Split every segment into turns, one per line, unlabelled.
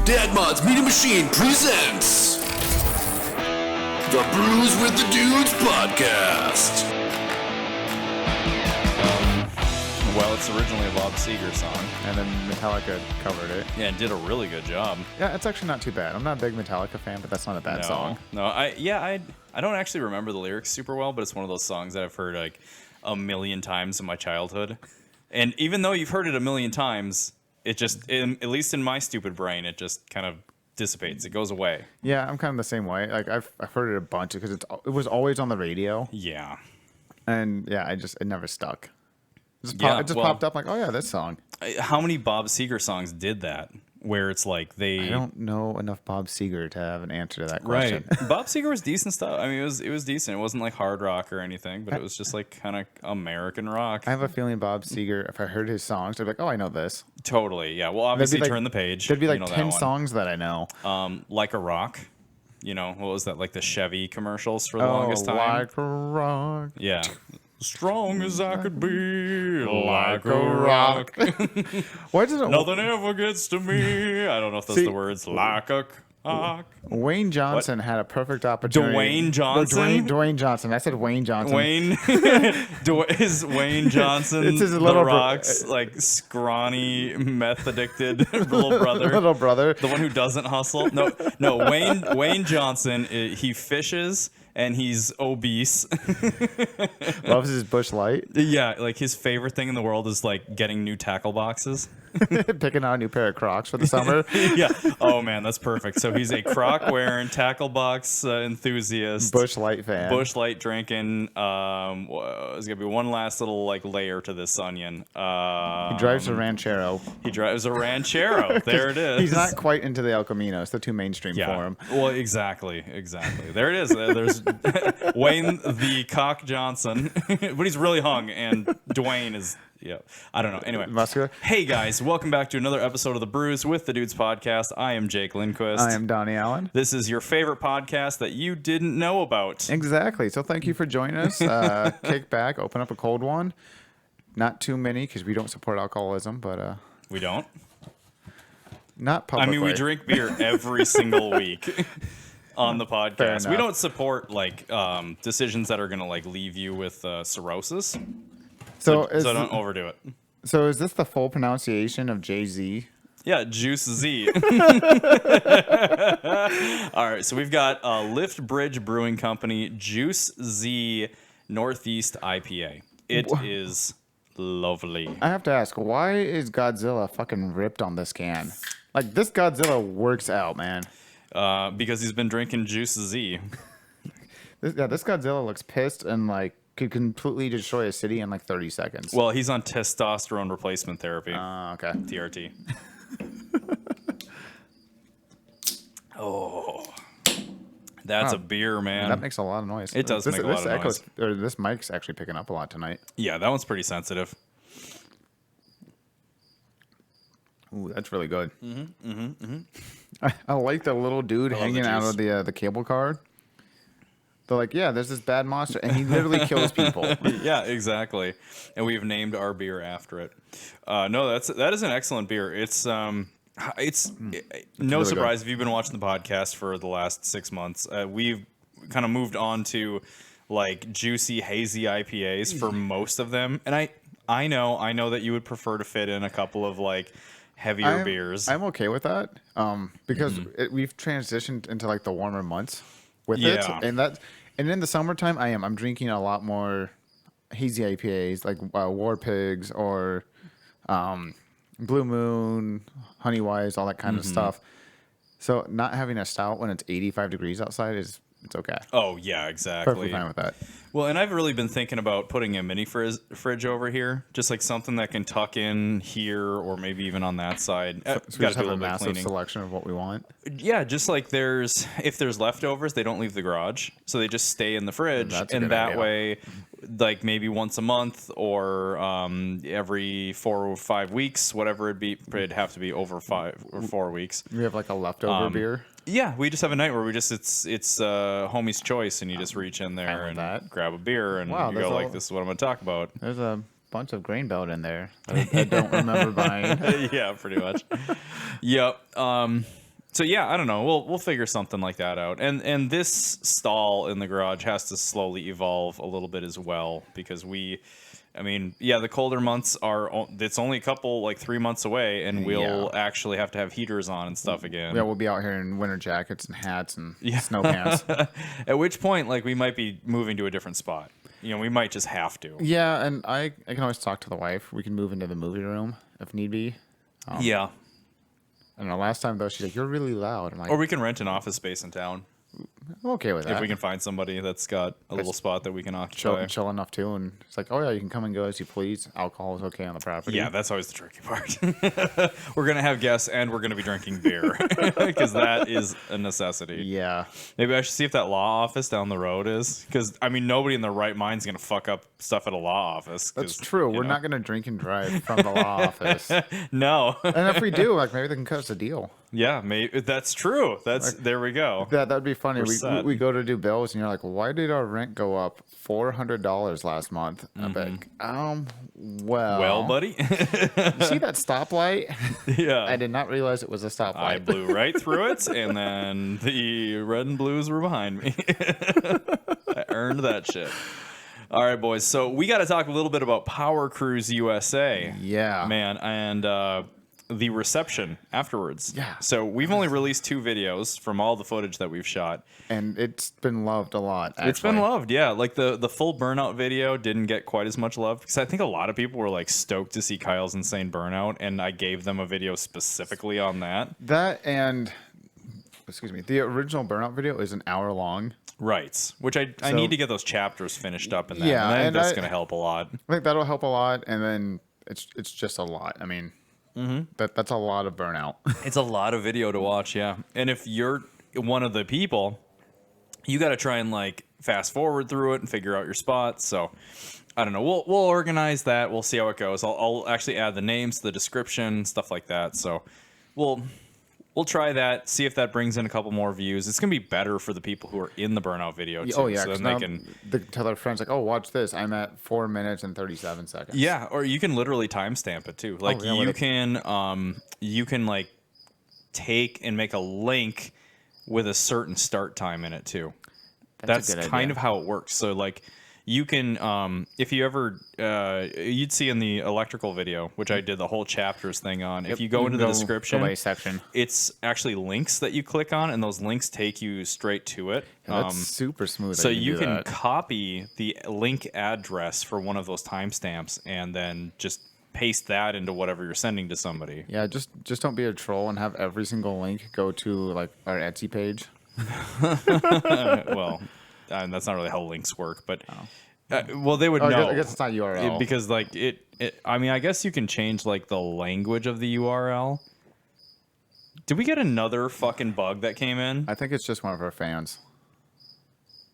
Dad Mod's Media Machine presents the Brews with the Dudes podcast.
Well, it's originally a Bob Seger song.
And then Metallica covered it.
Yeah, and did a really good job.
Yeah, it's actually not too bad. I'm not a big Metallica fan, but that's not a bad song.
No, I don't actually remember the lyrics super well, but it's one of those songs that I've heard like a million times in my childhood. And even though you've heard it a million times, it just, at least in my stupid brain, it just kind of dissipates. It goes away.
Yeah, I'm kind of the same way. Like I've heard it a bunch because it was always on the radio.
Yeah.
And yeah, it never stuck. It just popped up like, oh yeah, this song.
How many Bob Seger songs did that? Where it's like
I don't know enough Bob Seger to have an answer to that question.
Right. Bob Seger was decent stuff. I mean, it was decent. It wasn't like hard rock or anything, but it was just like kind of American rock.
I have a feeling Bob Seger, if I heard his songs, I'd be like, oh, I know this.
Totally. Yeah. Well, obviously, turn the page.
There'd be like 10 songs that I know.
Like a Rock. You know, what was that? Like the Chevy commercials for the longest time.
Like a rock.
Yeah. Strong as I could be, like a rock.
Why does it?
Nothing ever gets to me. I don't know if those are the words. Like a cock.
Wayne Johnson had a perfect opportunity.
Dwayne Johnson?
Dwayne Johnson. I said Wayne Johnson.
Is Wayne Johnson
it's his little
the Rock's like scrawny, meth addicted little brother?
Little brother.
The one who doesn't hustle? No. Wayne Johnson, he fishes. And he's obese.
Loves his Bush Light.
Yeah, like his favorite thing in the world is like getting new tackle boxes.
Picking out a new pair of Crocs for the summer.
Yeah. Oh man, that's perfect. So he's a Croc wearing, tackle box enthusiast.
Bush Light fan.
Bush Light drinking. There's gonna be one last little like layer to this onion.
He drives a Ranchero.
He drives a Ranchero. There it is.
He's not quite into the El Camino. It's too mainstream for him.
Well, exactly. There it is. There's Wayne the Cock Johnson, but he's really hung, and Dwayne is. Yeah, I don't know. Anyway,
muscular.
Hey guys, welcome back to another episode of the Brews with the Dudes podcast. I am Jake Lindquist.
I am Donnie Allen.
This is your favorite podcast that you didn't know about.
Exactly. So thank you for joining us. Kick back, open up a cold one. Not too many because we don't support alcoholism, but
we don't.
Not publicly.
I mean, we drink beer every single week. On the podcast, we don't support like decisions that are gonna like leave you with cirrhosis. So don't overdo it.
So is this the full pronunciation of Jay-Z?
Yeah, Juice Z. All right, so we've got Lift Bridge Brewing Company Juice Z Northeast IPA. It is lovely.
I have to ask, why is Godzilla fucking ripped on this can? Like this Godzilla works out, man.
Because he's been drinking Juice Z.
This Godzilla looks pissed and like could completely destroy a city in like 30 seconds.
Well, he's on testosterone replacement therapy.
Okay.
TRT. Oh, that's a beer, man.
That makes a lot of noise.
It does make a lot of noise.
This mic's actually picking up a lot tonight.
Yeah, that one's pretty sensitive.
Ooh, that's really good. I like the little dude hanging out of the cable car. They're like, yeah, there's this bad monster, and he literally kills people.
Yeah, exactly. And we've named our beer after it. No, that is an excellent beer. It's no
really
surprise if you've been watching the podcast for the last 6 months. We've kind of moved on to like juicy, hazy IPAs for most of them, and I know that you would prefer to fit in a couple of like heavier beers.
I'm okay with that because we've transitioned into like the warmer months with it, and in the summertime I'm drinking a lot more hazy IPAs like War Pigs or Blue Moon, Honey Wise, all that kind of stuff. So not having a stout when it's 85 degrees outside it's okay.
Oh yeah, exactly.
Perfectly fine with that.
Well, and I've really been thinking about putting a mini fridge over here, just like something that can tuck in here or maybe even on that side.
So we just have a massive selection of what we want.
Yeah, just like if there's leftovers, they don't leave the garage, so they just stay in the fridge, and that way, like maybe once a month or every 4 or 5 weeks, whatever it'd have to be over 5 or 4 weeks.
We have like a leftover beer.
Yeah, we just have a night where it's homie's choice, and you just reach in there and grab a beer, and you go like, "This is what I'm going to talk about."
There's a bunch of grain belt in there. I don't remember buying.
Yeah, pretty much. Yep. So yeah, I don't know. We'll figure something like that out. And this stall in the garage has to slowly evolve a little bit as well because the colder months it's only a couple, like 3 months away, and we'll actually have to have heaters on and stuff again.
Yeah, we'll be out here in winter jackets and hats and snow pants.
At which point, like, we might be moving to a different spot. We might just have to.
Yeah, and I can always talk to the wife. We can move into the movie room if need be.
Yeah.
I don't know, last time, though, she's like, you're really loud. I'm like,
or we can rent an office space in town.
I'm okay with that.
If we can find somebody that's got a little spot that we can occupy.
Chill enough, too. And it's like, oh, yeah, you can come and go as you please. Alcohol is okay on the property.
Yeah, that's always the tricky part. We're going to have guests, and we're going to be drinking beer. Because that is a necessity.
Yeah.
Maybe I should see if that law office down the road is. Because, nobody in their right mind is going to fuck up stuff at a law office.
That's true. We're not going to drink and drive from the law office.
No.
And if we do, like, maybe they can cut us a deal.
Yeah, maybe that's true. There we go.
That would be funny. We go to do bills, and you're like, "Why did our rent go up $400 last month?" I'm like, well,
buddy,
you see that stoplight?
Yeah,
I did not realize it was a stoplight.
I blew right through it, and then the red and blues were behind me. I earned that shit. All right, boys. So we got to talk a little bit about Powercruise USA.
Yeah,
man, and the reception afterwards.
Yeah.
So we've only released 2 videos from all the footage that we've shot.
And it's been loved a lot, actually.
It's been loved, yeah. Like the full burnout video didn't get quite as much love because I think a lot of people were like stoked to see Kyle's insane burnout, and I gave them a video specifically on that.
That and, excuse me, the original burnout video is an hour long.
Right. Which I need to get those chapters finished up in that.
Yeah.
And that's going to help a lot.
I think that'll help a lot, and then it's just a lot. I mean... That's a lot of burnout.
It's a lot of video to watch, yeah. And if you're one of the people, you got to try and like fast forward through it and figure out your spots. So I don't know. We'll organize that. We'll see how it goes. I'll actually add the names, the description, stuff like that. So we'll try that. See if that brings in a couple more views. It's gonna be better for the people who are in the burnout video too.
Oh yeah,
so then they can
tell their friends like, "Oh, watch this. I'm at 4 minutes and 37 seconds."
Yeah, or you can literally timestamp it too. Like you can like take and make a link with a certain start time in it too. That's kind of how it works. So like you can if you ever you'd see in the electrical video, which I did the whole chapters thing on. If you go into the description
section,
it's actually links that you click on, and those links take you straight to it.
That's super smooth.
So you can copy the link address for one of those timestamps and then just paste that into whatever you're sending to somebody.
Yeah, just don't be a troll and have every single link go to like our Etsy page.
Well, that's not really how links work, but well, they would know.
I guess it's not URL
because like it. I mean, I guess you can change like the language of the URL. Did we get another fucking bug that came in?
I think it's just one of our fans.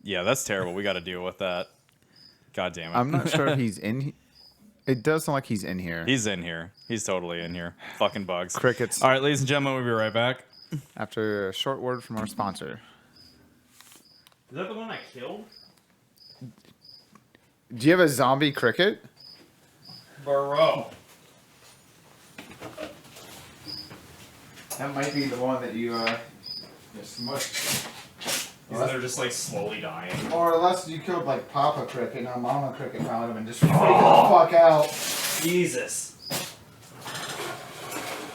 Yeah, that's terrible. We got to deal with that. God damn it.
I'm not sure if he's in. It does sound like he's in here.
He's in here. He's totally in here. Fucking bugs.
Crickets.
All right, ladies and gentlemen, we'll be right back.
After a short word from our sponsor.
Is that the one I killed?
Do you have a zombie cricket?
Bro.
That might be the one that you smushed.
They're just like slowly dying.
Or unless you killed like Papa Cricket and Mama Cricket found him and just freaked the fuck out.
Jesus.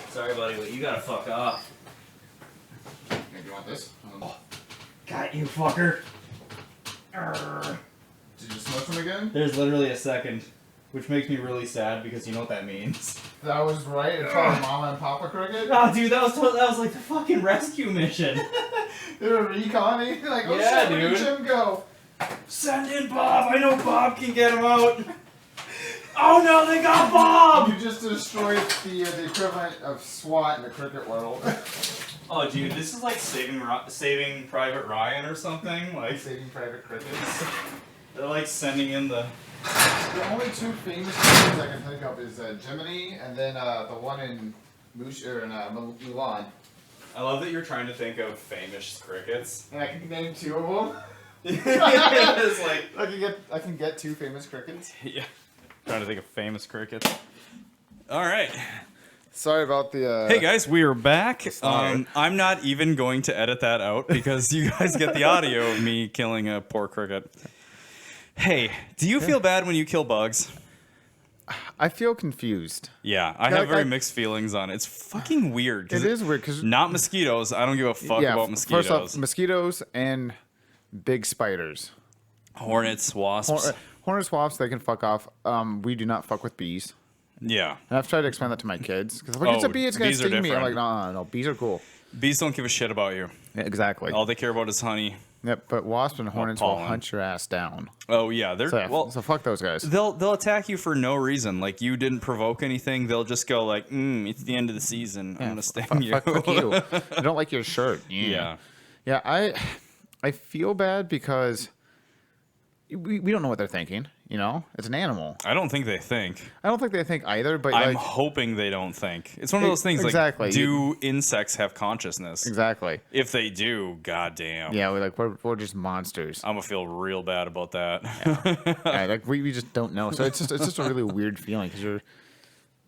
Sorry, buddy, but you gotta fuck off.
Maybe you want this?
Got you, fucker.
Did you smush him again?
There's literally a second, which makes me really sad because you know what that means.
That was right. It's called Mama and Papa Cricket.
Oh, dude, that was like the fucking rescue mission.
They were reconning. Like, oh
yeah,
shit, where did Jim go?
Send in Bob. I know Bob can get him out. Oh no, they got Bob!
You just destroyed the equivalent of SWAT in the cricket world.
Oh, dude, this is like saving Private Ryan or something. Like
Saving Private Crickets.
They're like sending in the.
The only 2 famous crickets I can think of is Jiminy and then the one in Mulan.
I love that you're trying to think of famous crickets.
And I can name 2 of them.
It's like
I can get 2 famous crickets.
Yeah. Trying to think of famous crickets. All right.
Sorry about the.
Hey guys, we are back. I'm not even going to edit that out because you guys get the audio of me killing a poor cricket. Hey, do you feel bad when you kill bugs?
I feel confused.
Yeah, I have very mixed feelings on it. It's fucking weird.
It is weird because
not mosquitoes. I don't give a fuck about mosquitoes.
First off, mosquitoes and big spiders.
Hornets, wasps.
Hornets, wasps, they can fuck off. We do not fuck with bees.
Yeah.
And I've tried to explain that to my kids. Because like, it's a bee, it's going to sting me. I'm like, no, bees are cool.
Bees don't give a shit about you.
Yeah, exactly.
All they care about is honey.
Yep, but wasps and hornets will hunt your ass down.
Oh, yeah.
So fuck those guys.
They'll attack you for no reason. Like, you didn't provoke anything. They'll just go like, it's the end of the season. I'm going to sting you.
Fuck you. I don't like your shirt.
Yeah.
Yeah, I feel bad because we don't know what they're thinking. You know, it's an animal.
I don't think they think.
I don't think they think either, but
I'm hoping they don't think. It's one of those things
exactly.
Like, do insects have consciousness?
Exactly.
If they do, goddamn.
Yeah, we're just monsters.
I'm gonna feel real bad about that.
Yeah, like we just don't know. So it's just a really weird feeling because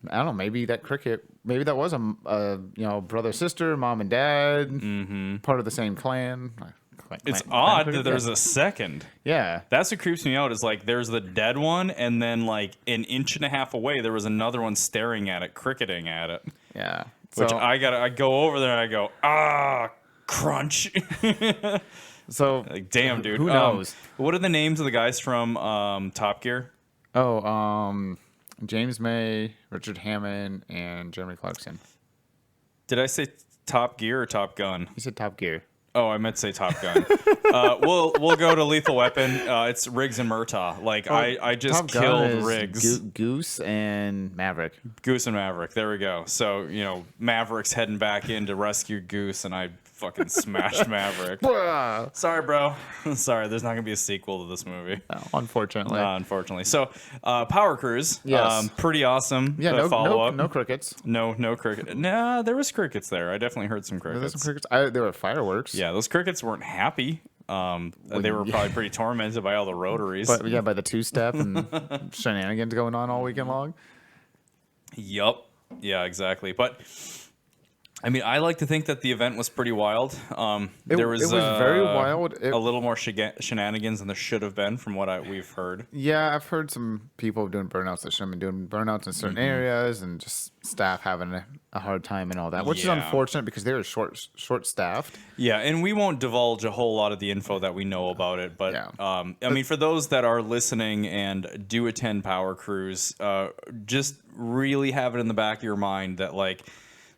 I don't know, maybe that cricket, maybe that was a brother, sister, mom and dad, part of the same clan.
It's odd that there's a second.
Yeah.
That's what creeps me out is like there's the dead one and then like an inch and a half away there was another one staring at it, cricketing at it.
Yeah.
Which I go over there and I go, crunch.
So
like, damn, dude.
Who knows?
What are the names of the guys from Top Gear?
James May, Richard Hammond, and Jeremy Clarkson.
Did I say Top Gear or Top Gun?
You said Top Gear.
Oh, I meant to say Top Gun. We'll go to Lethal Weapon. It's Riggs and Murtaugh. Like I just killed Riggs.
Goose and Maverick.
Goose and Maverick. There we go. So Maverick's heading back in to rescue Goose, and I fucking smashed Maverick. Sorry, bro. Sorry. There's not gonna be a sequel to this movie.
No, unfortunately.
Unfortunately. So, Powercruise.
Yes.
Pretty awesome.
Yeah.
Follow up.
No crickets.
No cricket. Nah, there was crickets there. I definitely heard some crickets.
There was some crickets. There were fireworks.
Yeah, those crickets weren't happy. They were probably pretty tormented by all the rotaries.
But yeah, by the two-step and shenanigans going on all weekend long.
Yup. Yeah, exactly. But I mean, I like to think that the event was pretty wild. There was
very wild.
A little more shenanigans than there should have been, from what we've heard.
Yeah, I've heard some people doing burnouts that shouldn't be doing burnouts in certain areas, and just staff having a hard time and all that, which is unfortunate because they were short-staffed.
Yeah, and we won't divulge a whole lot of the info that we know about it, but I mean, for those that are listening and do attend Powercruise, just really have it in the back of your mind that like,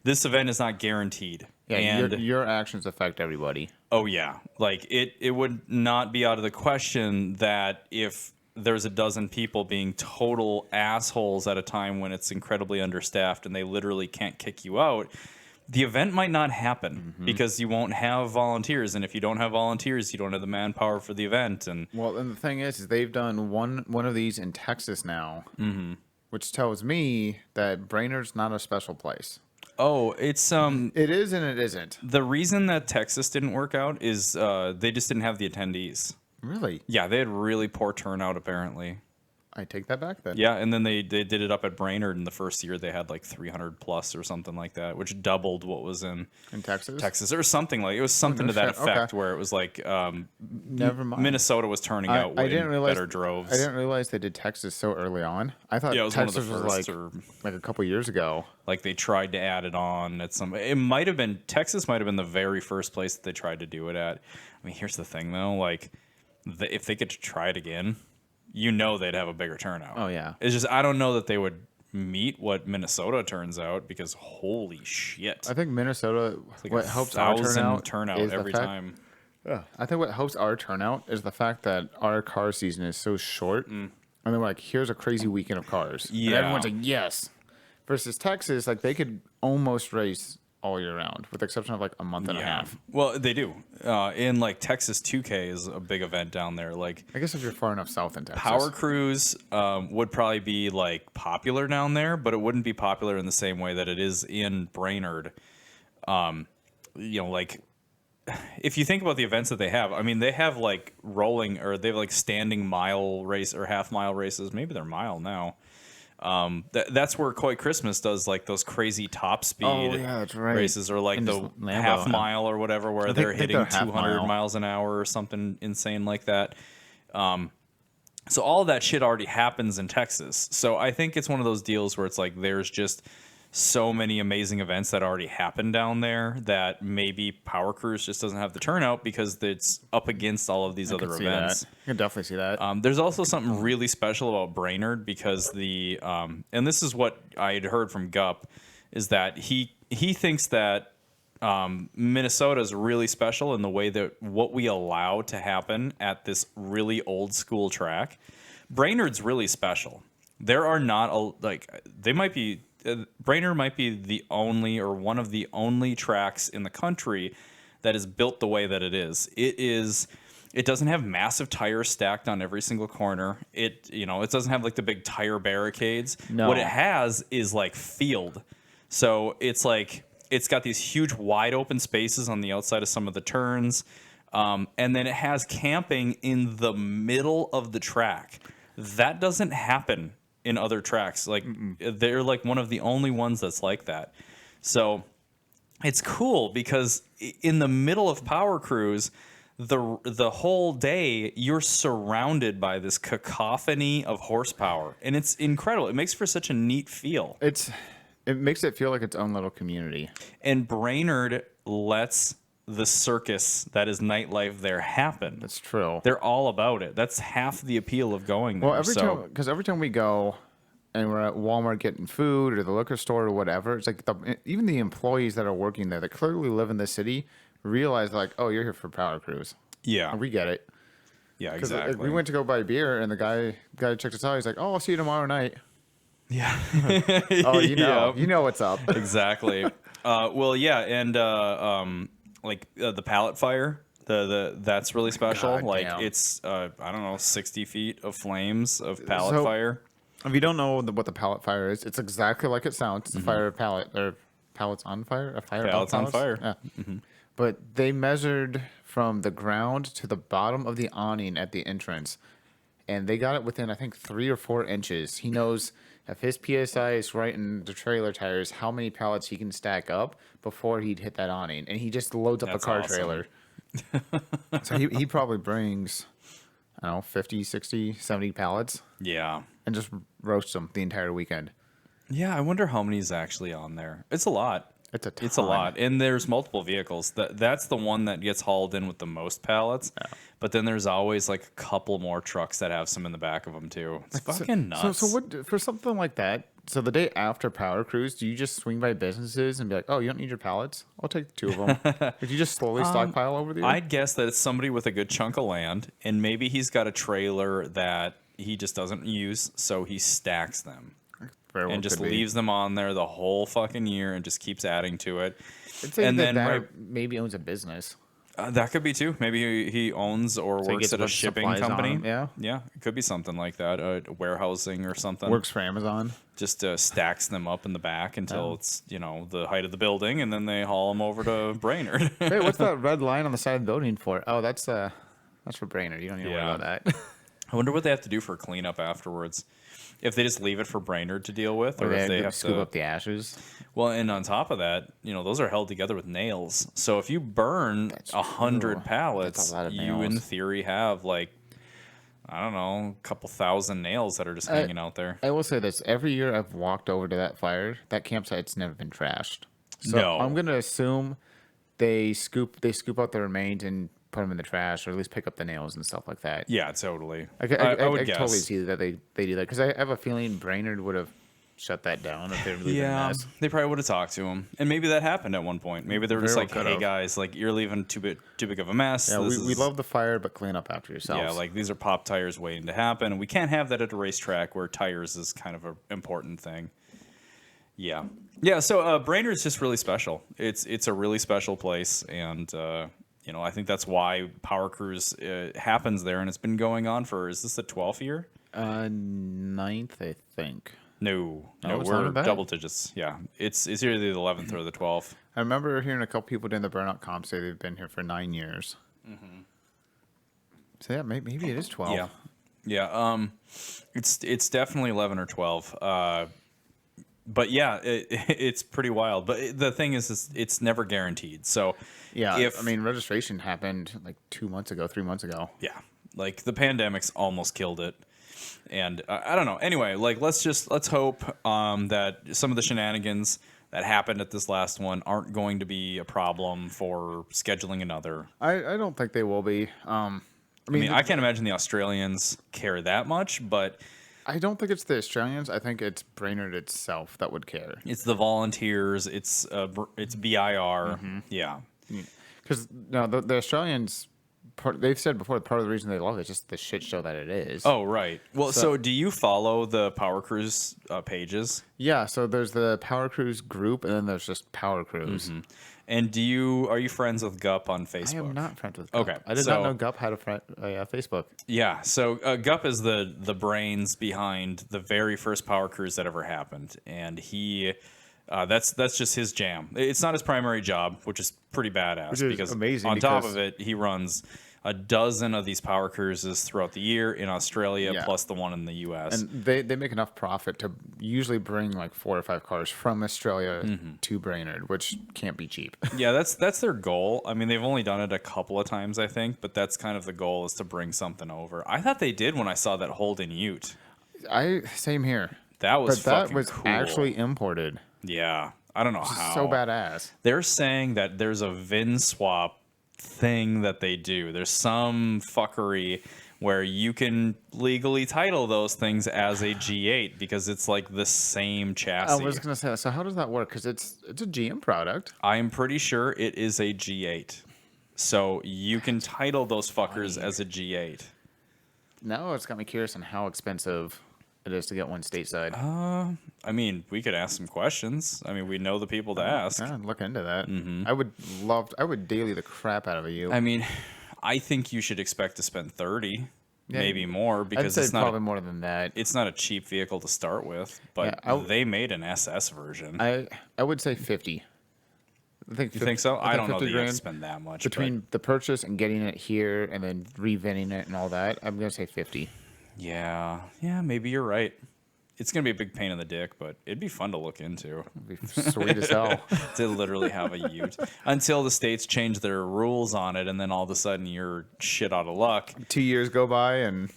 this event is not guaranteed.
Yeah, and your actions affect everybody.
Oh, yeah. Like, it would not be out of the question that if there's a dozen people being total assholes at a time when it's incredibly understaffed and they literally can't kick you out, the event might not happen because you won't have volunteers. And if you don't have volunteers, you don't have the manpower for the event. And
the thing is they've done one of these in Texas now, which tells me that Brainerd's not a special place.
Oh, it's
it is and it isn't.
The reason that Texas didn't work out is they just didn't have the attendees.
Really?
Yeah, they had really poor turnout apparently.
I take that back then.
Yeah, and then they did it up at Brainerd in the first year. They had like 300 plus or something like that, which doubled what was in Texas or something like it was something to that effect where it was like
never mind.
Minnesota was turning out way better droves.
I didn't realize they did Texas so early on. I thought Texas was like a couple years ago.
Like they tried to add it on at some. It might have been Texas. Might have been the very first place that they tried to do it at. I mean, here's the thing though. Like, if they get to try it again, they'd have a bigger turnout.
Oh yeah.
It's just I don't know that they would meet what Minnesota turns out because holy shit.
I think Minnesota
like
what helps our
turnout every time.
Yeah. I think what helps our turnout is the fact that our car season is so short. And they're like, here's a crazy weekend of cars.
Yeah.
And everyone's like, yes. Versus Texas, like they could almost race all year round, with the exception of like a month and a half.
Well, they do. In like Texas 2K is a big event down there. Like
I guess if you're far enough south in Texas.
Powercruise would probably be like popular down there, but it wouldn't be popular in the same way that it is in Brainerd. Like if you think about the events that they have, I mean, they have like rolling or they have like standing mile race or half mile races. Maybe they're mile now. That's where Koi Christmas does like those crazy top speed races, or like the half mile or whatever, where they're hitting 200 miles an hour or something insane like that. So all of that shit already happens in Texas. So I think it's one of those deals where it's like there's just so many amazing events that already happen down there that maybe Powercruise just doesn't have the turnout because it's up against all of these other events.
I can definitely see that.
There's also something really special about Brainerd because and this is what I had heard from Gup, is that he thinks that Minnesota is really special in the way that what we allow to happen at this really old school track. Brainerd's really special. There are not Brainerd might be the only or one of the only tracks in the country that is built the way that it is. It doesn't have massive tires stacked on every single corner. It doesn't have like the big tire barricades. No. What it has is like field. So it's like it's got these huge wide open spaces on the outside of some of the turns. And then it has camping in the middle of the track. That doesn't happen in other tracks. Like they're like one of the only ones that's like that. So it's cool because in the middle of Powercruise, the whole day you're surrounded by this cacophony of horsepower, and it's incredible. It makes for such a neat feel.
It makes it feel like its own little community.
And Brainerd lets the circus that is nightlife there happen.
That's true.
They're all about it. That's half the appeal of going there.
Well, every time we go and we're at Walmart getting food or the liquor store or whatever, it's like even the employees that are working there that clearly live in the city realize like, oh, you're here for Powercruise.
Yeah.
And we get it.
Yeah, exactly.
We went to go buy beer and the guy checked us out. He's like, oh, I'll see you tomorrow night.
Yeah.
Oh, you know what's up.
Exactly. Well, yeah, and the pallet fire, that's really special.
God,
like
damn.
it's I don't know, 60 feet of flames of pallet fire.
If you don't know what the pallet fire is, it's exactly like it sounds. It's a fire of pallet or pallets on fire. A fire.
Pallets on fire.
Yeah. But they measured from the ground to the bottom of the awning at the entrance, and they got it within I think 3 or 4 inches. He knows if his PSI is right in the trailer tires, how many pallets he can stack up before he'd hit that awning. And he just loads up a car trailer. So he probably brings, I don't know, 50, 60, 70 pallets.
Yeah.
And just roasts them the entire weekend.
Yeah, I wonder how many is actually on there. It's a lot.
It's a ton.
It's a lot. And there's multiple vehicles. That's the one that gets hauled in with the most pallets. Yeah. But then there's always like a couple more trucks that have some in the back of them too. It's fucking nuts.
So what for something like that? So the day after Powercruise, do you just swing by businesses and be like, "Oh, you don't need your pallets? I'll take 2 of them." Did you just slowly stockpile over the year?
I'd guess that it's somebody with a good chunk of land, and maybe he's got a trailer that he just doesn't use, so he stacks them. And just leaves them on there the whole fucking year and just keeps adding to it.
And then maybe owns a business.
That could be too. Maybe he owns or works at a shipping company.
Yeah,
it could be something like that, warehousing or something.
Works for Amazon.
Just stacks them up in the back until it's the height of the building, and then they haul them over to Brainerd.
Hey, what's that red line on the side of the building for? Oh, that's for Brainerd. You don't need to worry about that.
I wonder what they have to do for cleanup afterwards. If they just leave it for Brainerd to deal with, or if they have
scoop up the ashes.
Well, and on top of that, those are held together with nails. So if you burn 100 pallets, you in theory have like, I don't know, a couple thousand nails that are just hanging out there.
I will say this: every year I've walked over to that fire, that campsite's never been trashed. So
no.
I'm gonna assume they scoop out the remains and put them in the trash, or at least pick up the nails and stuff like that.
Yeah, totally.
I would guess. Totally see that they do that, because I have a feeling Brainerd would have shut that down if they really been a mess.
They probably would have talked to him, and maybe that happened at one point. Maybe they were just like, "Hey guys, like you're leaving too big of a mess."
Yeah, we love the fire, but clean up after yourselves.
Yeah, like these are pop tires waiting to happen, and we can't have that at a racetrack where tires is kind of an important thing. Yeah. So Brainerd is just really special. It's a really special place, and I think that's why Powercruise happens there, and it's been going on for, is this the 12th year?
9th, I think.
No, we're double digits. Yeah, it's either the 11th or the 12th.
I remember hearing a couple people doing the Burnout Comp say they've been here for 9 years. Mm-hmm. So yeah, maybe it is 12.
Yeah, it's definitely 11 or 12. But yeah, it's pretty wild. But the thing is it's never guaranteed. So
yeah, I mean, registration happened like 2 months ago, 3 months ago.
Yeah, like the pandemic's almost killed it. And I don't know. Anyway, like let's hope that some of the shenanigans that happened at this last one aren't going to be a problem for scheduling another.
I don't think they will be. I mean,
I can't imagine the Australians care that much, but
I don't think it's the Australians. I think it's Brainerd itself that would care.
it's the volunteers. It's BIR. Yeah.
Because no, the Australians, they've said before, part of the reason they love it is just the shit show that it is.
Oh, right. Well, so do you follow the Powercruise pages?
Yeah, so there's the Powercruise group, and then there's just Powercruise.
Mm-hmm. And are you friends with Gup on Facebook?
I am not friends with Gup.
Okay,
I did not know Gup had a Facebook.
Yeah, so Gup is the brains behind the very first Powercruise that ever happened, and he that's just his jam. It's not his primary job, which is pretty badass.
Which is
because
amazing.
On top of it, he runs a dozen of these power cruises throughout the year in Australia, plus the one in the U.S.
And they make enough profit to usually bring like 4 or 5 cars from Australia to Brainerd, which can't be cheap.
Yeah, that's their goal. I mean, they've only done it a couple of times, I think, but that's kind of the goal, is to bring something over. I thought they did when I saw that Holden Ute.
Same here.
That was
but that
fucking
was
cool.
Actually imported.
Yeah, I don't know how.
So badass.
They're saying that there's a VIN swap thing that they do. There's some fuckery where you can legally title those things as a G8 because it's like the same chassis.
I was going to say, so how does that work? Because it's a GM product.
I'm pretty sure it is a G8. So you can title those fuckers as a G8.
Now it's got me curious on how expensive it is to get one stateside.
I mean, we could ask some questions. I mean, we know the people to ask.
Yeah, look into that. I would daily the crap out of a U.
I mean, I think you should expect to spend 30, maybe more, because
I'd say
it's not
probably more than that.
It's not a cheap vehicle to start with, but they made an SS version.
I would say 50.
You think so? I don't know that you have to spend that much.
Between the purchase and getting it here and then reventing it and all that, I'm going to say 50.
Yeah, maybe you're right. It's going to be a big pain in the dick, but it'd be fun to look into.
It'd be sweet as hell.
To literally have a Ute. Until the states change their rules on it, and then all of a sudden you're shit out of luck.
2 years go by, and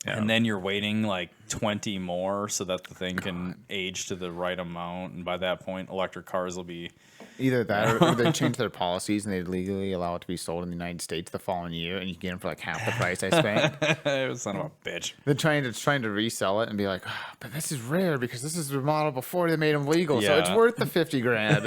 then you're waiting like 20 more so that the thing can age to the right amount. And by that point, electric cars will be...
Either that or they change their policies and they legally allow it to be sold in the United States the following year, and you get them for like half the price I spent.
Son of a bitch.
They're trying to resell it and be like, but this is rare because this is the model before they made them legal, so it's worth the 50 grand.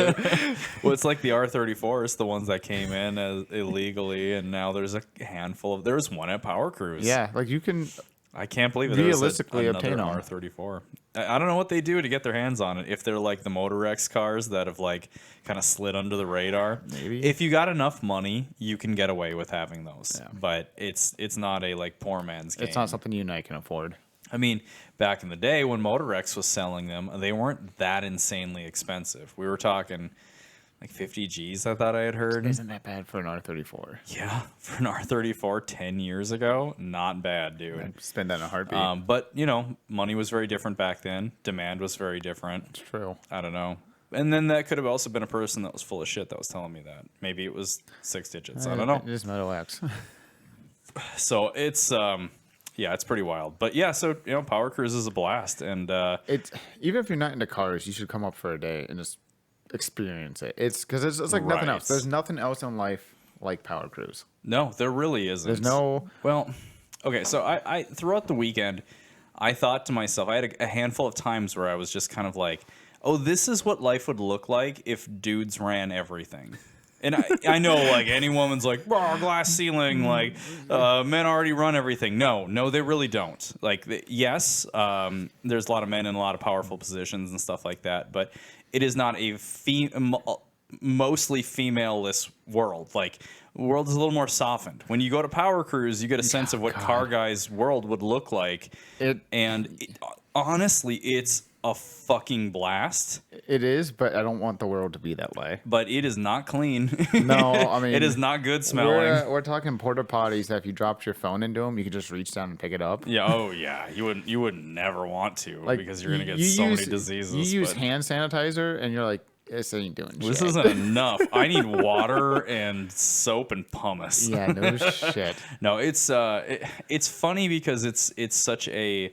Well, it's like the R34s, the ones that came in as illegally, and now there's a handful of... There's one at Powercruise.
Yeah, like you can...
I can't believe it.
Realistically
another
obtain
R34. I don't know what they do to get their hands on it. If they're like the Motor X cars that have like kind of slid under the radar.
Maybe.
If you got enough money, you can get away with having those. Yeah. But it's not a like poor man's game.
It's not something you and I can afford.
I mean, back in the day when Motor X was selling them, they weren't that insanely expensive. We were talking like 50 G's, I thought I had heard.
Isn't that bad for an R34?
Yeah, for an R34 10 years ago, not bad, dude.
I'd spend that in a heartbeat.
But, you know, money was very different back then. Demand was very different.
It's true.
I don't know. And then that could have also been a person that was full of shit that was telling me that. Maybe it was 6 digits. I don't know.
It is Moto X.
So it's... yeah, it's pretty wild. But yeah, so, you know, Powercruise is a blast. And
it's even if you're not into cars, you should come up for a day and just experience it. It's because it's like nothing else. There's nothing else in life like Powercruise.
No, there really isn't.
There's no...
Well, okay, so I throughout the weekend, I thought to myself, I had a handful of times where I was just kind of like, oh, this is what life would look like if dudes ran everything. And I know, like, any woman's like, glass ceiling, like, men already run everything. No, they really don't. Like, yes, there's a lot of men in a lot of powerful positions and stuff like that, but it is not a mostly female-less world. Like, the world is a little more softened. When you go to Powercruise, you get a sense of what car guys' world would look like. Honestly, it's a fucking blast.
It is, but I don't want the world to be that way.
But it is not clean.
No, I mean...
it is not good smelling.
We're talking porta potties that if you dropped your phone into them, you could just reach down and pick it up.
Yeah, oh yeah. You would never want to, because you're going to get so many diseases.
You use hand sanitizer, and you're like, this ain't doing shit.
This isn't enough. I need water and soap and pumice.
Yeah, no shit.
No, it's funny because it's such a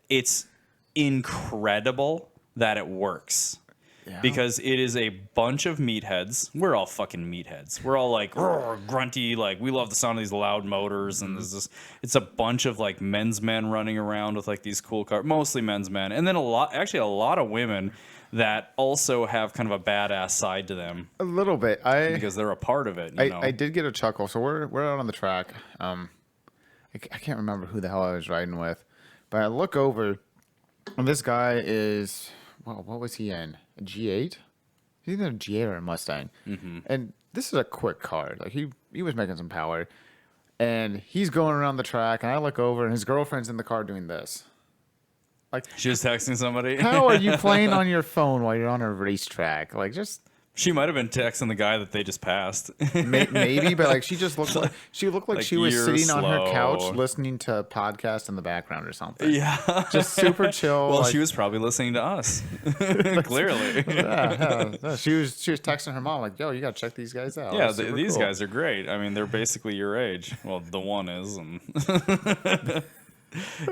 it's incredible that it works. Yeah. Because it is a bunch of meatheads. We're all fucking meatheads. We're all like grunty, like we love the sound of these loud motors, and it's a bunch of like men's men running around with like these cool cars, mostly men's men, and then a lot of women that also have kind of a badass side to them.
A little bit.
Because they're a part of it.
I did get a chuckle. So we're out on the track. I can't remember who the hell I was riding with, but I look over, and this guy is, well, what was he in? A G8? He's either a G8 or a Mustang. Mm-hmm. And this is a quick car. Like he was making some power, and he's going around the track, and I look over, and his girlfriend's in the car doing this. Like,
she was texting somebody.
How are you playing on your phone while you're on a racetrack? Like, just...
She might have been texting the guy that they just passed.
Maybe, but like she just looked like she was sitting on her couch listening to a podcast in the background or something.
Yeah,
just super chill.
Well, she was probably listening to us. Clearly.
Yeah. She was texting her mom like, "Yo, you gotta check these guys out."
Yeah, these guys are great. I mean, they're basically your age. Well, the one is, and.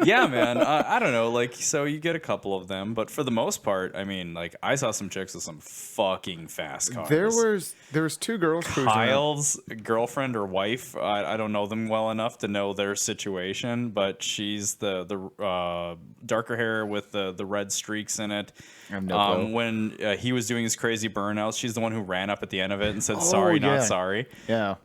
Yeah, man. I don't know. Like, so you get a couple of them, but for the most part, I mean, like, I saw some chicks with some fucking fast cars.
There was two girls cruising.
Kyle's girlfriend or wife. I don't know them well enough to know their situation, but she's the darker hair with the red streaks in it. When he was doing his crazy burnouts, she's the one who ran up at the end of it and said, "Sorry, not sorry."
Yeah.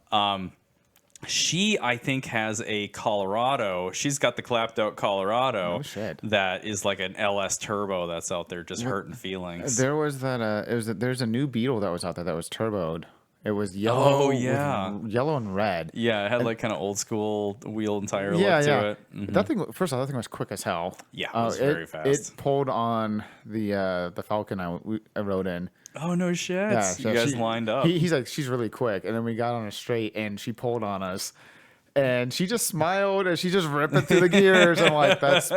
She, I think, has a Colorado. She's got the clapped out Colorado that is like an LS turbo that's out there just hurting feelings.
There was that. There's a new Beetle that was out there that was turboed. It was yellow. Oh yeah, yellow and red.
Yeah, it had like kind of old school wheel and tire look to it. Mm-hmm.
That thing. First of all, that thing was quick as hell.
Yeah, it was very fast.
It pulled on the Falcon I rode in.
Oh no shit! Yeah, so you guys lined up.
He's like, she's really quick, and then we got on a straight, and she pulled on us, and she just smiled, and she just ripped it through the gears. I'm like, that's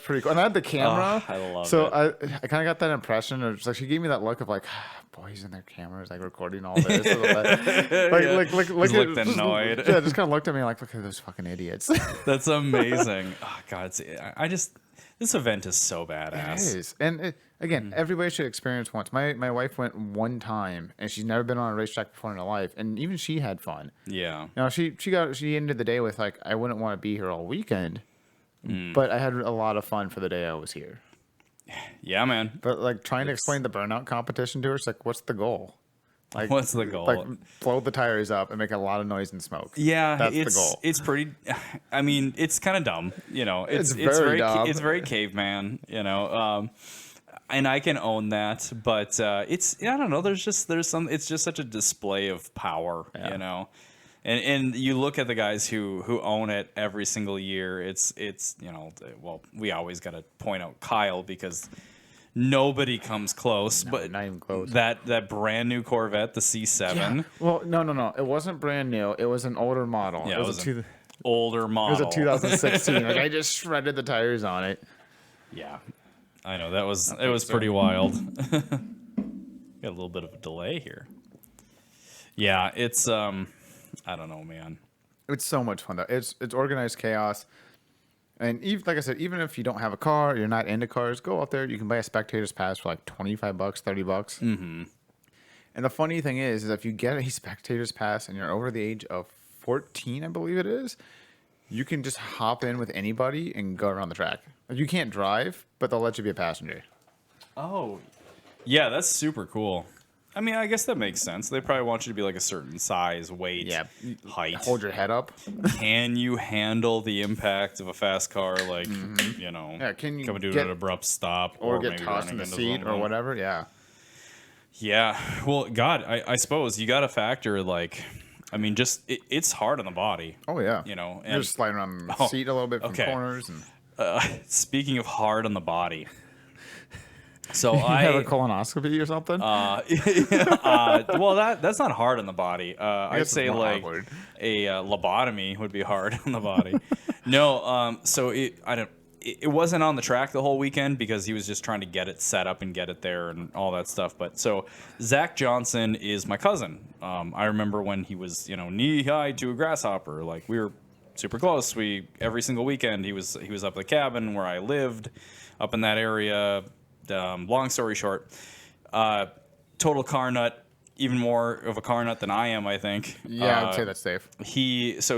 pretty cool. And I had the camera,
I love
so
it.
I kind of got that impression of just like she gave me that look of like, boys in their cameras like recording all this, like
looked annoyed.
Yeah, just kind of looked at me like, look at those fucking idiots.
That's amazing. Oh god, this event is so badass.
It is, and again, everybody should experience once. My wife went one time, and she's never been on a racetrack before in her life, and even she had fun.
Yeah.
Now she ended the day with like, I wouldn't want to be here all weekend, but I had a lot of fun for the day I was here.
Yeah, man.
But like trying to explain the burnout competition to her, it's like, what's the goal? Like,
what's the goal?
Like, blow the tires up and make a lot of noise and smoke.
Yeah,
that's the goal.
It's pretty. I mean, it's kind of dumb. You know, it's
very dumb.
It's very caveman. You know, and I can own that. But it's, I don't know. There's some. It's just such a display of power. Yeah. You know, and you look at the guys who own it every single year. It's you know, well, we always got to point out Kyle because. Nobody comes close, but
not even close.
That brand new Corvette, the C7.
Yeah. Well, no, it wasn't brand new. It was an older model.
Yeah, it was an older model.
It was a 2016. Like I just shredded the tires on it.
Yeah, I know it was pretty wild. Got a little bit of a delay here. Yeah, it's I don't know, man.
It's so much fun though. It's organized chaos. And even, like I said, even if you don't have a car, you're not into cars, go out there. You can buy a spectator's pass for like $25, $30.
Mm-hmm.
And the funny thing is if you get a spectator's pass and you're over the age of 14, I believe it is, you can just hop in with anybody and go around the track. You can't drive, but they'll let you be a passenger.
Oh, yeah, that's super cool. I mean, I guess that makes sense. They probably want you to be like a certain size, weight, height.
Hold your head up.
Can you handle the impact of a fast car? Like, you know,
can you
come and do an abrupt stop,
or get tossed in the seat or whatever? Yeah.
Yeah. Well, God, I suppose you got to factor like, I mean, just it's hard on the body.
Oh yeah.
You know, and
you're just sliding around the seat a little bit from corners. And
speaking of hard on the body. So
you have a colonoscopy or something?
Well, that's not hard on the body. I'd say like
awkward.
a lobotomy would be hard on the body. No, so it wasn't on the track the whole weekend because he was just trying to get it set up and get it there and all that stuff. But so Zach Johnson is my cousin. I remember when he was knee high to a grasshopper. Like we were super close. Every single weekend he was up at the cabin where I lived, up in that area. Long story short, total car nut, even more of a car nut than I am, I think.
Yeah, I'd say that's safe.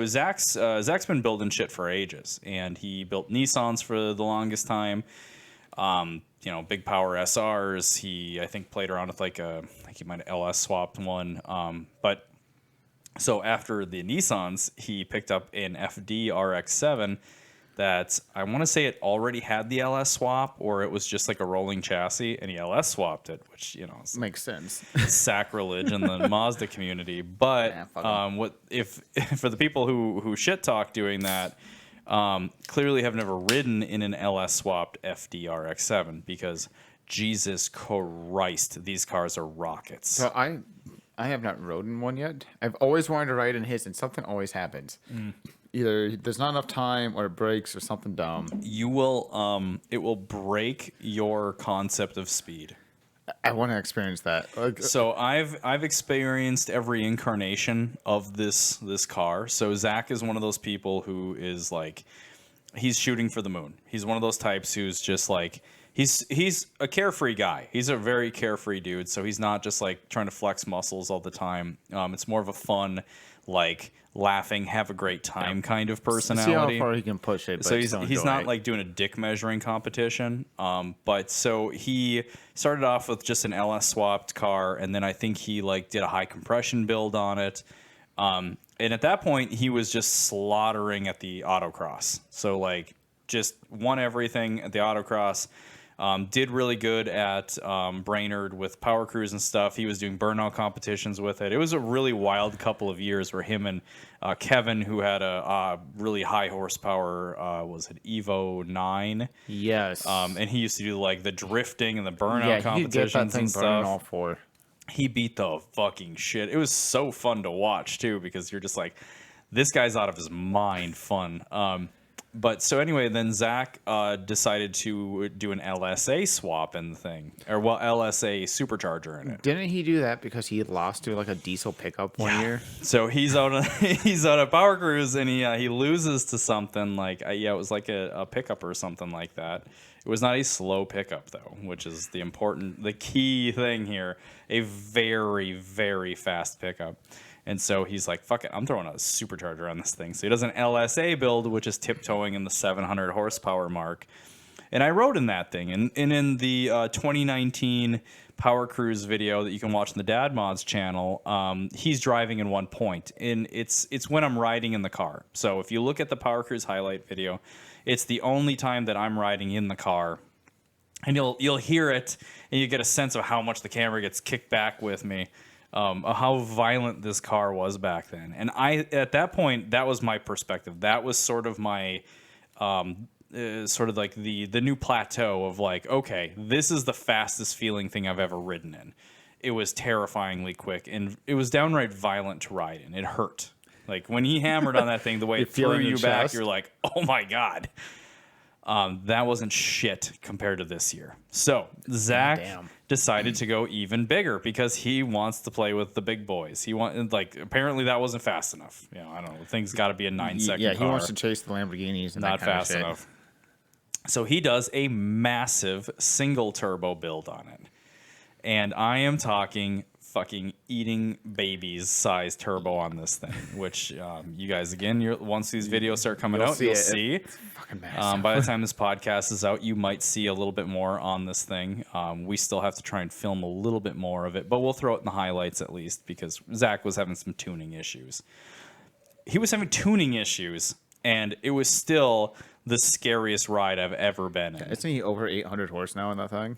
Zach's been building shit for ages, and he built Nissans for the longest time. Big power SRs. He, I think, played around with I think he might have LS swapped one. But so after the Nissans, he picked up an FD RX-7 that I want to say it already had the LS swap, or it was just like a rolling chassis, and he LS swapped it, which
makes sense.
Sacrilege in the Mazda community. But what if for the people who shit talk doing that, clearly have never ridden in an LS swapped FD RX-7 because Jesus Christ, these cars are rockets.
So I have not ridden one yet. I've always wanted to ride in his, and something always happens. Either there's not enough time, or it breaks, or something dumb.
You will, it will break your concept of speed.
I want to experience that.
So I've experienced every incarnation of this car. So Zach is one of those people who is like, he's shooting for the moon. He's one of those types who's just like, he's a carefree guy. He's a very carefree dude. So he's not just like trying to flex muscles all the time. It's more of a fun, like laughing, have a great time kind of personality.
See how far he can push it. But
so he's not like doing a dick measuring competition. But so he started off with just an LS swapped car, and then I think he like did a high compression build on it. And at that point, he was just slaughtering at the autocross. So like just won everything at the autocross. Did really good at Brainerd with Powercruise and stuff. He was doing burnout competitions with it. It was a really wild couple of years where him and Kevin, who had a really high horsepower, was it Evo 9?
Yes.
And he used to do like the drifting and the burnout competitions and stuff.
All for.
He beat the fucking shit. It was so fun to watch too, because you're just like, this guy's out of his mind fun. But so anyway, then Zach decided to do an LSA swap in the thing, or LSA supercharger in it.
Didn't he do that because he lost to like a diesel pickup one year?
So he's out of Powercruise, and he loses to something like it was like a pickup or something like that. It was not a slow pickup though, which is the key thing here. A very, very fast pickup. And so he's like, fuck it, I'm throwing a supercharger on this thing. So he does an LSA build, which is tiptoeing in the 700 horsepower mark. And I rode in that thing. And in the 2019 Powercruise video that you can watch on the Dad Mods channel, he's driving in one point. And it's when I'm riding in the car. So if you look at the Powercruise highlight video, it's the only time that I'm riding in the car. And you'll hear it, and you get a sense of how much the camera gets kicked back with me. How violent this car was back then. And at that point, that was my perspective. That was sort of my, sort of like the new plateau of like, okay, this is the fastest feeling thing I've ever ridden in. It was terrifyingly quick, and it was downright violent to ride in. It hurt. Like when he hammered on that thing, the way it threw you back, you're like, oh my God. That wasn't shit compared to this year. So Zach decided to go even bigger because he wants to play with the big boys. Apparently that wasn't fast enough. I don't know. Thing's got to be a 9-second car.
Yeah, he wants to chase the Lamborghinis and
not
that kind
fast
of shit.
enough. So he does a massive single turbo build on it. And I am talking fucking eating babies size turbo on this thing, which you guys, again, once these videos start coming out, you'll see.
It's fucking massive.
By the time this podcast is out, you might see a little bit more on this thing. We still have to try and film a little bit more of it, but we'll throw it in the highlights at least because Zach was having some tuning issues. He was having tuning issues, and it was still the scariest ride I've ever been in.
Isn't he over 800 horse now in that thing?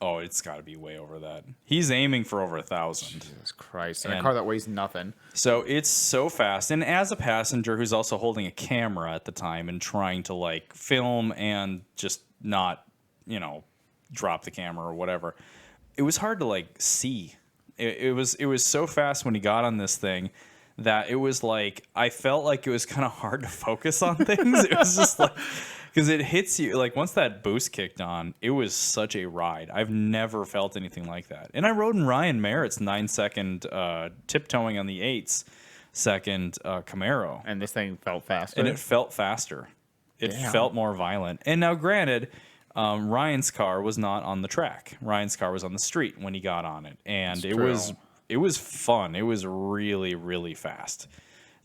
Oh, it's got to be way over that. He's aiming for over 1,000.
Jesus Christ. And a car that weighs nothing.
So it's so fast. And as a passenger who's also holding a camera at the time and trying to like film and just not, drop the camera or whatever. It was hard to like see. It was so fast when he got on this thing that it was like I felt like it was kind of hard to focus on things. It was just like because it hits you like once that boost kicked on, it was such a ride. I've never felt anything like that. And I rode in Ryan Merritt's 9-second tiptoeing on the 8-second Camaro,
And this thing felt faster.
and it felt faster. It felt more violent. And now, granted, Ryan's car was not on the track. Ryan's car was on the street when he got on it, and it was fun. It was really, really fast.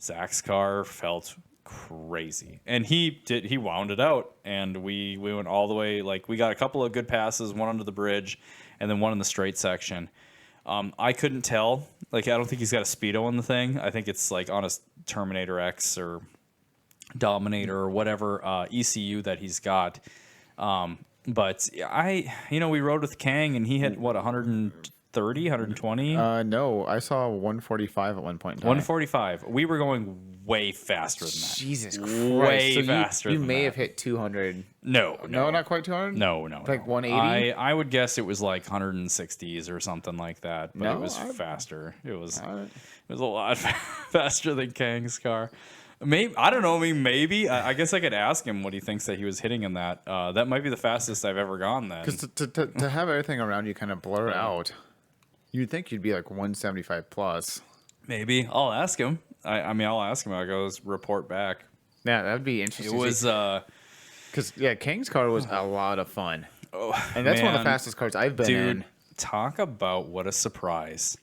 Zach's car felt crazy, and he wound it out, and we went all the way. Like we got a couple of good passes, one under the bridge, and then one in the straight section. I couldn't tell. Like I don't think he's got a speedo on the thing. I think it's like on a Terminator X or Dominator or whatever ECU that he's got. But we rode with Kang, and he hit what 130, 120.
No, I saw 145 at one point in time.
145. We were going way faster than that.
Jesus Christ.
Way
So
faster
you
than
may
that.
have hit 200.
No,
Not quite 200?
No.
Like 180?
I would guess it was like 160s or something like that, but it was faster. It was a lot faster than Kang's car. Maybe I don't know. Maybe I guess I could ask him what he thinks that he was hitting in that. That might be the fastest I've ever gone. Then
Because to have everything around you kind of blur out, you'd think you'd be like 175 plus.
maybe I'll ask him. I'll ask him. I'll go report back.
Yeah, that'd be interesting.
It was
because Kang's car was a lot of fun. And that's one of the fastest cars I've been in.
dude. Talk about what a surprise!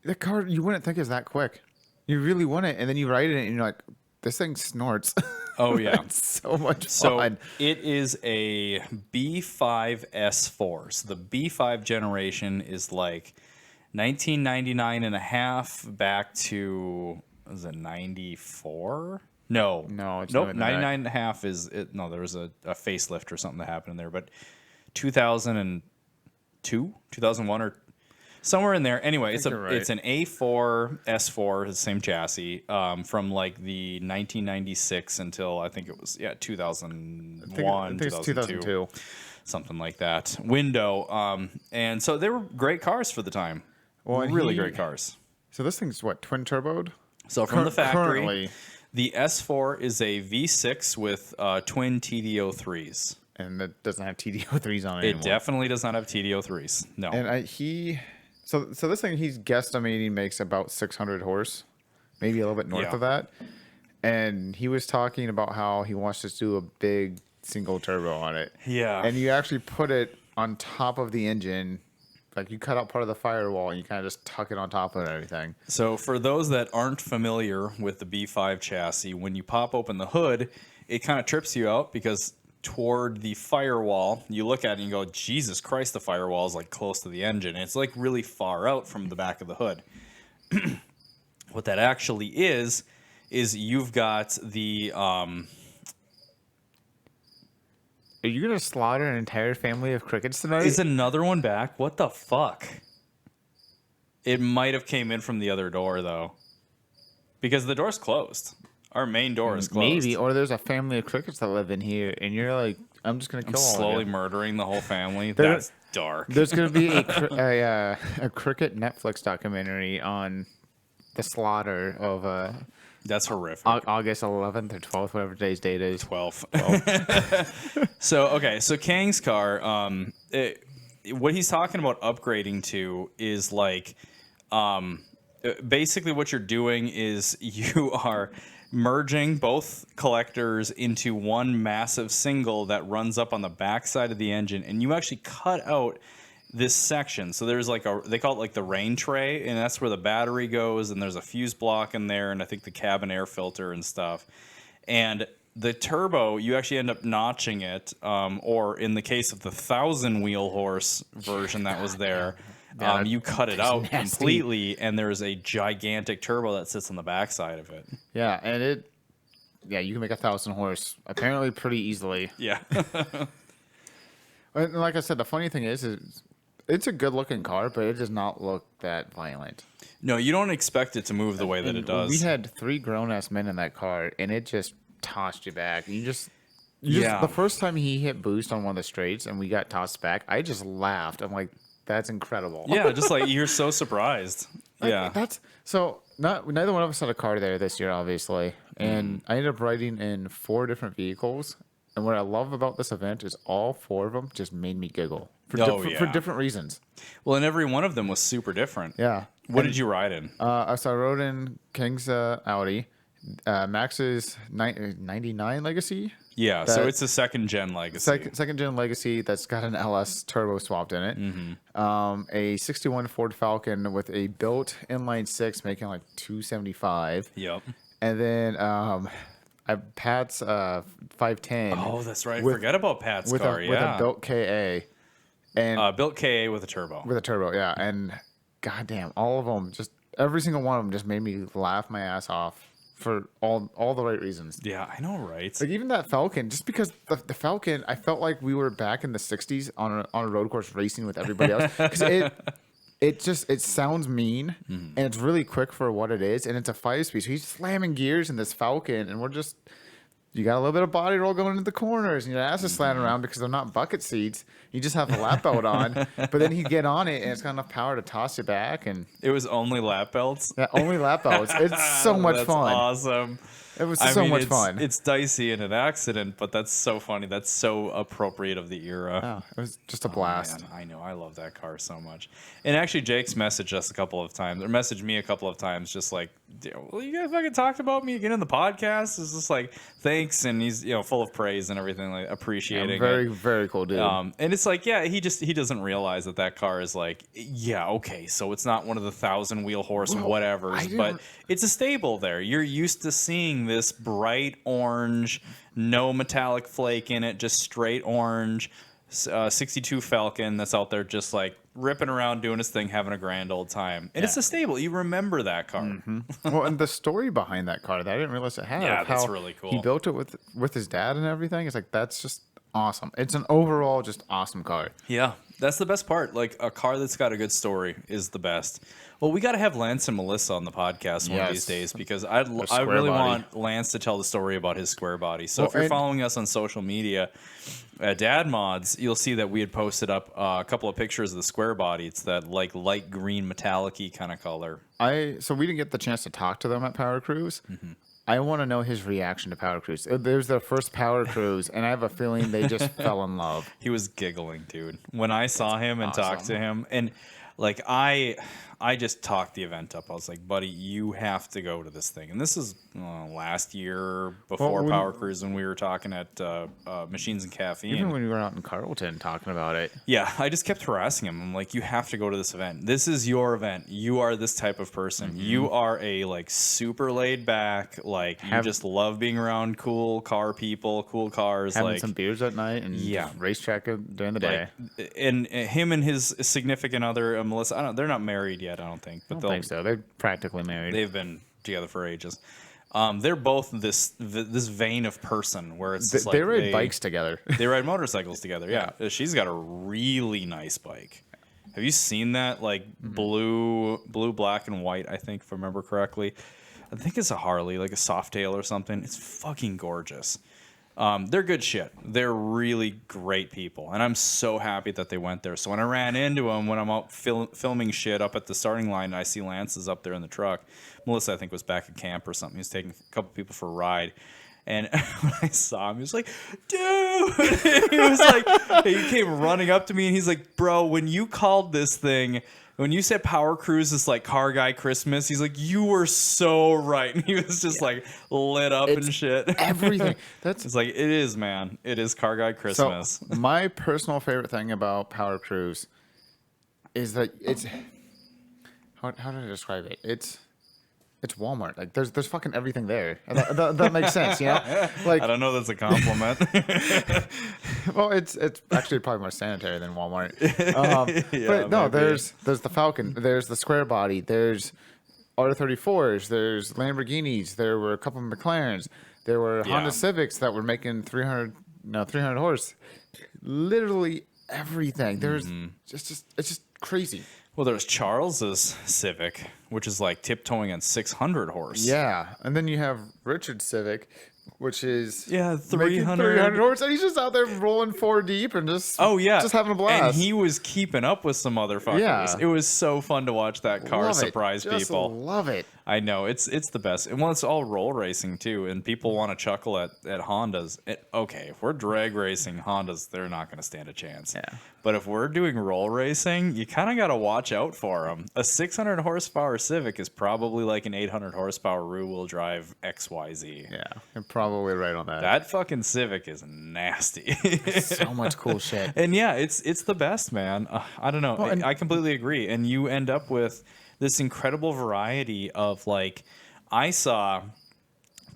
The car you wouldn't think is that quick. You really wouldn't, and then you ride it and you're like, this thing snorts.
Oh yeah,
It's so much
so
fun.
it is a B5 S4. So the B5 generation is like 1999 and a half back to was it 94? No,
it's
nope.
newer than
99
that.
and a half is it? No, there was a facelift or something that happened in there, but 2002, 2001, or somewhere in there. Anyway, it's
you're right.
it's an A4 S4, the same chassis, from like the 1996 until I think it was 2001,
I think it's 2002.
something like that. Window, and so they were great cars for the time.
Well, and
Really great cars.
So this thing's what, twin turboed?
So from the factory,
Currently,
the S4 is a V6 with twin TD03s.
and it doesn't have TD03s on it
It
anymore.
definitely does not have TD03s. No.
And so this thing he's guesstimating makes about 600 horse, maybe a little bit north
Yeah.
of that. And he was talking about how he wants to do a big single turbo on it.
Yeah.
And you actually put it on top of the engine, like you cut out part of the firewall and you kind of just tuck it on top of it and everything.
So for those that aren't familiar with the B5 chassis, when you pop open the hood, it kind of trips you out because toward the firewall, you look at it and you go, Jesus Christ, the firewall is like close to the engine. It's like really far out from the back of the hood. What that actually is you've got the
Are you going to slaughter an entire family of crickets tonight?
is another one back? What the fuck? It might have came in from the other door though. Because the door's closed. Our main door is closed.
Maybe, or there's a family of crickets that live in here, and you're like, I'm just gonna kill all of
Slowly
you.
murdering the whole family.
There-
That's dark.
There's gonna be a cricket Netflix documentary on the slaughter of
That's horrific.
August 11th or 12th, whatever today's date is.
12. So Kang's car, what he's talking about upgrading to is like, basically what you're doing is you are merging both collectors into one massive single that runs up on the back side of the engine, and you actually cut out this section. So there's like they call it like the rain tray, and that's where the battery goes, and there's a fuse block in there, and I think the cabin air filter and stuff. And the turbo, you actually end up notching it, or in the case of the 1,000 wheel horse version that was there, you cut it out completely, and there's a gigantic turbo that sits on the backside of it.
Yeah, and you can make 1,000 horse apparently pretty easily.
Yeah.
And like I said, the funny thing is it's a good looking car, but it does not look that violent.
No, you don't expect it to move the way that it does.
We had 3 grown ass men in that car, and it just tossed you back. You just The first time he hit boost on one of the straights and we got tossed back, I just laughed. I'm like, that's incredible.
Yeah, just like you're so surprised.
Neither one of us had a car there this year, obviously, and I ended up riding in 4 different vehicles. And what I love about this event is all 4 of them just made me giggle for different reasons.
Well, and every one of them was super different.
Yeah.
What did you ride in?
So I rode in King's Audi, Max's 99 Legacy.
Yeah, so it's a second gen Legacy.
Second gen Legacy that's got an LS turbo swapped in it. A 61 Ford Falcon with a built inline 6 making like 275.
Yep.
And then Pat's 510.
Oh, that's right. Forget about Pat's car.
With a built KA. And
built KA with a turbo.
With a turbo, yeah. And goddamn, all of them, just every single one of them just made me laugh my ass off for all the right reasons.
Yeah, I know, right?
Like even that Falcon, just because the Falcon, I felt like we were back in the 60s on a road course racing with everybody else. Because it sounds mean, and it's really quick for what it is, and it's a 5-speed. So he's slamming gears in this Falcon, and you got a little bit of body roll going into the corners, and your ass is slanting around because they're not bucket seats. You just have the lap belt on, but then you get on it, and it's got enough power to toss you back. And
it was only lap belts?
Yeah, only lap belts. It's so much fun.
Awesome.
It was so much fun.
It's dicey in an accident, but that's so funny. That's so appropriate of the era.
Yeah, it was just a blast.
Man, I know. I love that car so much. And actually, Jake's messaged us a couple of times, or messaged me a couple of times, just like, well, you guys fucking talked about me again in the podcast. It's just like, thanks. And he's, full of praise and everything, like appreciating
very,
it.
very cool dude.
And it's like, yeah, he doesn't realize that car is like, yeah, okay, so it's not one of the 1,000 wheel horse whatevers, but it's a stable there. You're used to seeing this bright orange, no metallic flake in it, just straight orange 62 Falcon that's out there just like ripping around, doing his thing, having a grand old time. And it's a stable. You remember that car.
Well, and the story behind that car that I didn't realize it had.
Yeah, that's really cool.
He built it with his dad and everything. It's like, that's just awesome. It's an overall just awesome car.
Yeah, that's the best part. Like, a car that's got a good story is the best. Well, we got to have Lance and Melissa on the podcast one of these days, because I really want Lance to tell the story about his square body. So if you're following us on social media at Dad Mods, you'll see that we had posted up a couple of pictures of the square body. It's that like light green metallic-y kind of color.
So we didn't get the chance to talk to them at Powercruise. I want to know his reaction to Powercruise. There's their first Powercruise, and I have a feeling they just fell in love.
He was giggling, dude. When I saw him and talked to him, and like I just talked the event up. I was like, buddy, you have to go to this thing. And this is last year before Powercruise, when we were talking at Machines and Caffeine.
Even when we were out in Carrollton talking about it.
Yeah, I just kept harassing him. I'm like, you have to go to this event. This is your event. You are this type of person. You are a like super laid back, like you just love being around cool car people, cool cars.
Having
like
some beers at night and racetrack during the day.
And him and his significant other, Melissa, they're not married yet. I don't think. But
I don't think so. They're practically married.
They've been together for ages. They're both this vein of person where it's just
they ride bikes together.
They ride motorcycles together. Yeah, she's got a really nice bike. Have you seen that? Like blue, black, and white. I think, if I remember correctly. I think it's a Harley, like a Softail or something. It's fucking gorgeous. They're good shit. They're really great people, and I'm so happy that they went there. So when I ran into them, when I'm out filming shit up at the starting line, and I see Lance is up there in the truck. Melissa, I think, was back at camp or something. He was taking a couple people for a ride, and when I saw him, he was like, "Dude!" He was like, he came running up to me, and he's like, "Bro, when you called this thing." When you said Powercruise is like Car Guy Christmas, he's like, you were so right. And he was just like lit up and shit.
Everything.
It's like, it is, man. It is Car Guy Christmas.
So my personal favorite thing about Powercruise is that it's how did I describe it? It's Walmart. Like there's fucking everything there. That makes sense, you know? Like
I don't know if that's a compliment.
Well, it's actually probably more sanitary than Walmart. But no, maybe. There's the Falcon, there's the square body, there's R34s, there's Lamborghinis, there were a couple of McLarens, there were Honda Civics that were making 300 horse. Literally everything. There's it's just crazy.
Well, there's Charles's Civic, which is like tiptoeing on 600 horse.
Yeah, and then you have Richard's Civic, which is
300
horse, and he's just out there rolling 4 deep and just just having a blast.
And he was keeping up with some motherfuckers.
Yeah.
It was so fun to watch that car surprise people.
Love it.
I know it's the best, and it's all roll racing too. And people want to chuckle at Hondas. Okay, if we're drag racing Hondas, they're not going to stand a chance.
Yeah.
But if we're doing roll racing, you kind of got to watch out for them. A 600 horsepower Civic is probably like an 800 horsepower rear-wheel drive XYZ.
Yeah, you're probably right on that.
That fucking Civic is nasty.
So much cool shit.
And yeah, it's the best, man. I don't know.
Well,
I completely agree. And you end up with this incredible variety of like, I saw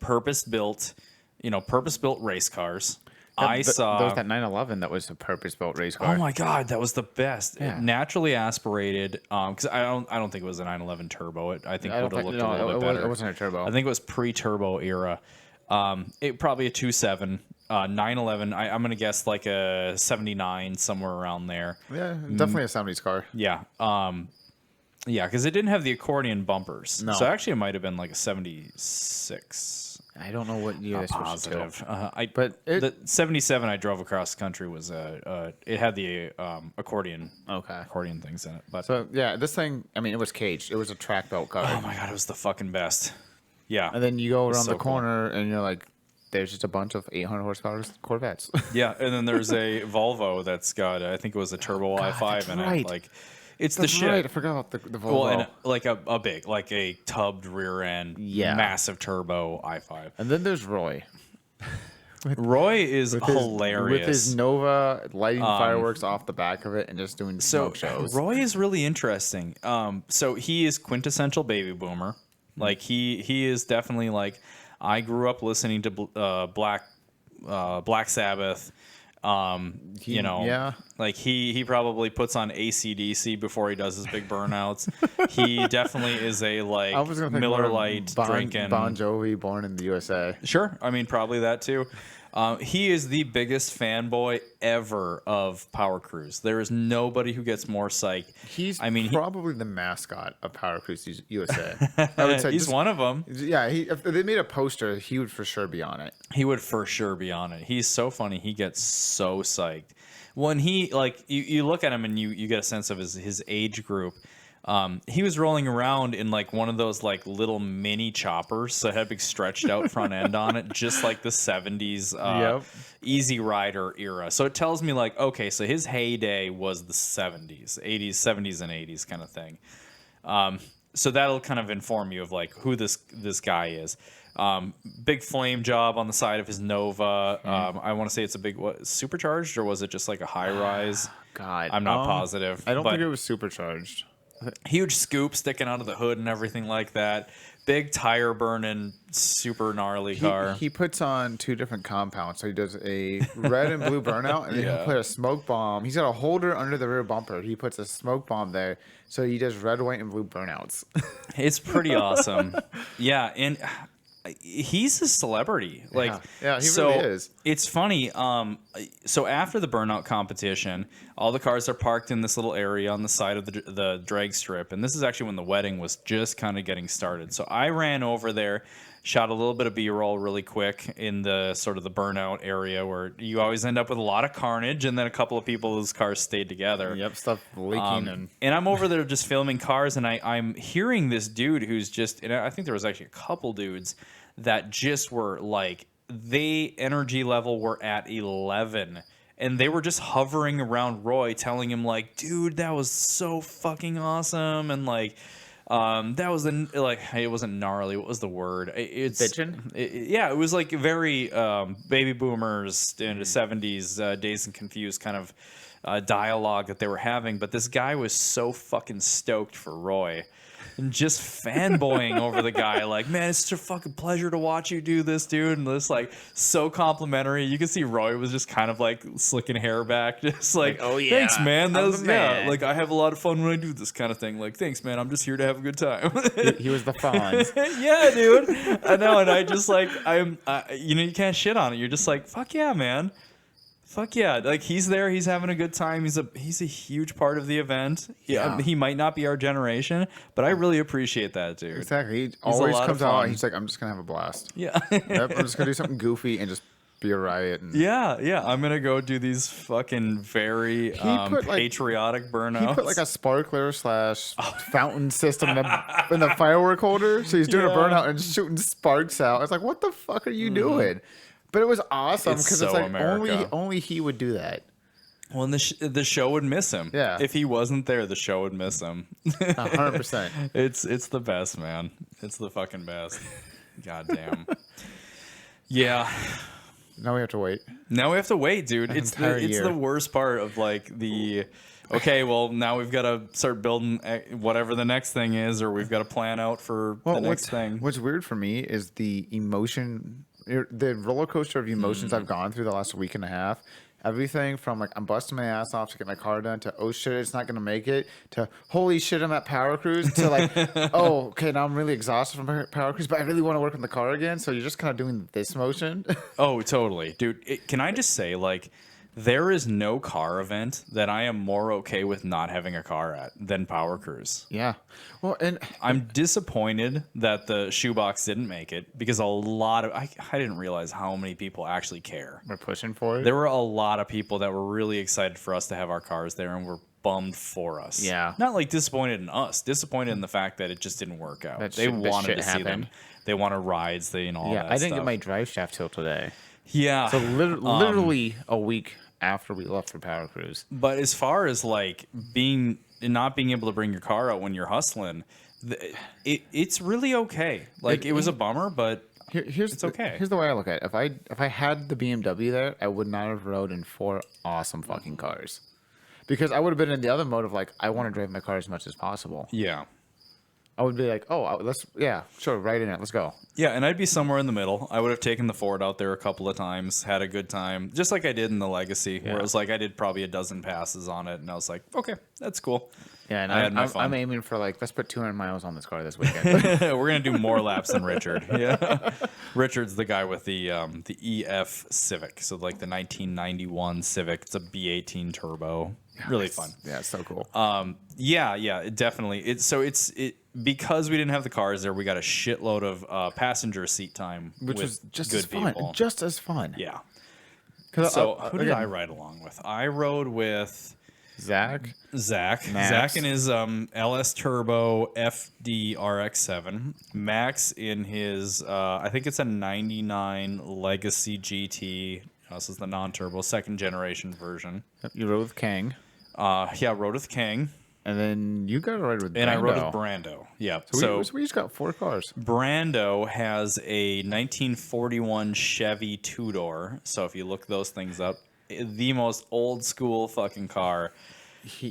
purpose-built race cars.
There was that 911 that was a purpose-built race car.
Oh my god, that was the best.
Yeah.
Naturally aspirated. Because I don't think it was a 911 turbo. I think it would have looked a little bit better.
It wasn't a turbo.
I think it was pre-turbo era. It probably a 2.7. 911. I'm gonna guess like a 79, somewhere around there.
Yeah, definitely a 70s car.
Yeah. Yeah, because it didn't have the accordion bumpers.
No.
So actually, it might have been like a 76.
I don't know what year this was.
Positive.
But
the 77 I drove across the country was it had the accordion things in it. But
so yeah, this thing, I mean, it was caged. It was a track belt car.
oh my god, it was the fucking best. Yeah.
And then you go around
so
the corner and you're like, there's just a bunch of 800 horsepower Corvettes.
Yeah, and then there's a Volvo that's got I think it was a turbo i5 in it. Like it's the shit.
Right. I forgot about the Volvo.
Well, and like a big, like a tubbed rear end, massive turbo i5.
And then there's Roy.
Roy is hilarious.
With his Nova lighting fireworks off the back of it and just doing smoke shows.
Roy is really interesting. So he is quintessential baby boomer. Like he is definitely like, I grew up listening to Black Sabbath. Like he probably puts on AC/DC before he does his big burnouts. He definitely is a Miller Lite drinking.
Bon Jovi, Born in the USA.
Sure, I mean probably that too. He is the biggest fanboy ever of Powercruise. There is nobody who gets more psyched.
He's probably the mascot of Powercruise USA. I would say
he's one of them.
Yeah, if they made a poster, he would for sure be on it.
He would for sure be on it. He's so funny. He gets so psyched. When he, like, you look at him and you get a sense of his age group. He was rolling around in like one of those like little mini choppers that had a big stretched out front end on it, just like the 70s Easy Rider era. So it tells me like, okay, so his heyday was the 70s, 70s and 80s kind of thing. So that'll kind of inform you of like who this guy is. Big flame job on the side of his Nova. I want to say it's a big supercharged, or was it just like a high rise?
God,
I'm not positive.
I don't think it was supercharged.
Huge scoop sticking out of the hood and everything like that. Big tire burning, super gnarly car.
He puts on 2 different compounds. So he does a red and blue burnout, and then he'll put a smoke bomb. He's got a holder under the rear bumper. He puts a smoke bomb there. So he does red, white, and blue burnouts.
It's pretty awesome. Yeah, and he's a celebrity. Like,
yeah, he really is.
It's funny. So after the burnout competition, all the cars are parked in this little area on the side of the drag strip, and this is actually when the wedding was just kind of getting started. So I ran over there, shot a little bit of B-roll really quick in the sort of the burnout area where you always end up with a lot of carnage, and then a couple of people's cars stayed together.
Yep, stuff leaking.
And I'm over there just filming cars, and I'm hearing this dude who's just, and I think there was actually a couple dudes that just were like, they energy level were at 11. And they were just hovering around Roy, telling him like, "Dude, that was so fucking awesome!" And like, that was it wasn't gnarly. What was the word? It's
bitchin'.
Yeah, it was like very baby boomers in the 70s, Dazed and Confused kind of dialogue that they were having. But this guy was so fucking stoked for Roy. And just fanboying over the guy, like, man, it's such a fucking pleasure to watch you do this, dude. And this, like, so complimentary. You can see Roy was just kind of like slicking hair back, just like, oh yeah, thanks, man. That was like, I have a lot of fun when I do this kind of thing. Like, thanks, man. I'm just here to have a good time.
He was the Fonz.
Yeah, dude. I know, and I just like, you can't shit on it. You're just like, fuck yeah, man. Fuck yeah. Like, he's there. He's having a good time. He's a huge part of the event. Yeah. He might not be our generation, but I really appreciate that, dude.
Exactly. He always comes out and he's like, I'm just going to have a blast.
Yeah.
Yep, I'm just going to do something goofy and just be a riot. And...
Yeah. I'm going to go do these fucking very patriotic burnouts.
He put like a sparkler / fountain system in the firework holder. So he's doing a burnout and shooting sparks out. It's like, what the fuck are you doing? But it was awesome because it's like only he would do that.
Well, and the show would miss him.
Yeah.
If he wasn't there, the show would miss him.
100%.
It's the best, man. It's the fucking best. God damn. Yeah.
Now we have to wait.
Now we have to wait, dude. It's the worst part of like the. Okay, well now we've got to start building whatever the next thing is, or we've got to plan out for the next thing.
What's weird for me is the emotion. The roller coaster of emotions I've gone through the last week and a half. Everything from like I'm busting my ass off to get my car done to oh shit it's not gonna make it to holy shit I'm at Powercruise to like oh okay now I'm really exhausted from Powercruise but I really want to work on the car again, so you're just kind of doing this motion.
Oh totally, dude. Can I just say, like, there is no car event that I am more okay with not having a car at than Powercruise.
Yeah. Well, and
I'm disappointed that the shoebox didn't make it because a lot of I didn't realize how many people actually care.
We're pushing for it.
There were a lot of people that were really excited for us to have our cars there and were bummed for us.
Yeah.
Not like disappointed in us, disappointed in the fact that it just didn't work out. They wanted to see them. They wanted rides, all that stuff.
I didn't get my drive shaft till today.
Yeah.
So literally a week after we left for Powercruise.
But as far as like not being able to bring your car out when you're hustling, it's really okay. Like it was a bummer, but it's okay.
Here's the way I look at it. If I had the BMW there, I would not have rode in 4 awesome fucking cars. Because I would have been in the other mode of like, I want to drive my car as much as possible.
Yeah.
I would be like, sure, right in it, let's go.
Yeah, and I'd be somewhere in the middle. I would have taken the Ford out there a couple of times, had a good time, just like I did in the Legacy, where it was like I did probably a dozen passes on it, and I was like, okay, that's cool.
Yeah, and I'm aiming for like, let's put 200 miles on this car this weekend.
We're gonna do more laps than Richard. Yeah, Richard's the guy with the EF Civic, so like the 1991 Civic. It's a B18 turbo. Really fun.
Yeah, it's so cool.
Yeah, definitely. It's because we didn't have the cars there. We got a shitload of passenger seat time,
which was just as fun.
People.
Just as fun.
Yeah. So who did I ride along with? I rode with
Zach,
Max. Zach in his LS Turbo FD RX-7. Max in his I think it's a 99 Legacy GT. This is the non-turbo second generation version.
You rode with Kang.
Rode with King.
And then you got to ride with Brando.
And I rode with Brando. Yeah.
So we just got 4 cars.
Brando has a 1941 Chevy 2-door. So if you look those things up, the most old school fucking car.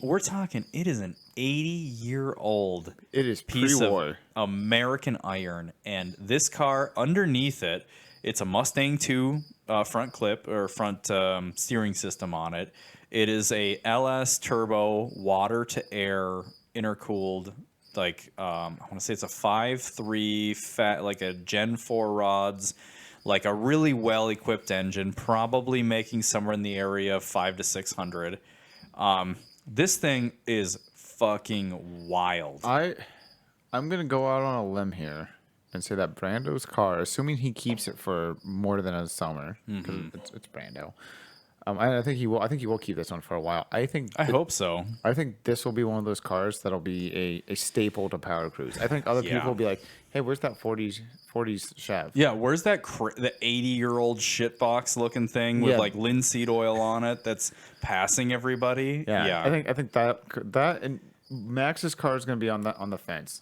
We're talking, it is an 80-year-old piece of American iron. And this car, underneath it, it's a Mustang 2 front clip or front steering system on it. It is a LS turbo water to air intercooled, like I want to say it's a 5.3 fat, like a Gen 4 rods, like a really well equipped engine, probably making somewhere in the area of 500 to 600. This thing is fucking wild.
I'm gonna go out on a limb here and say that Brando's car, assuming he keeps it for more than a summer, because it's Brando. I think he will. I think he will keep this one for a while. I
hope so.
I think this will be one of those cars that'll be a staple to Powercruise. I think other people will be like, "Hey, where's that 40s Chev?
Yeah, where's that the 80-year-old shitbox looking thing with like linseed oil on it that's passing everybody?" Yeah.
I think that and Max's car is going to be on the fence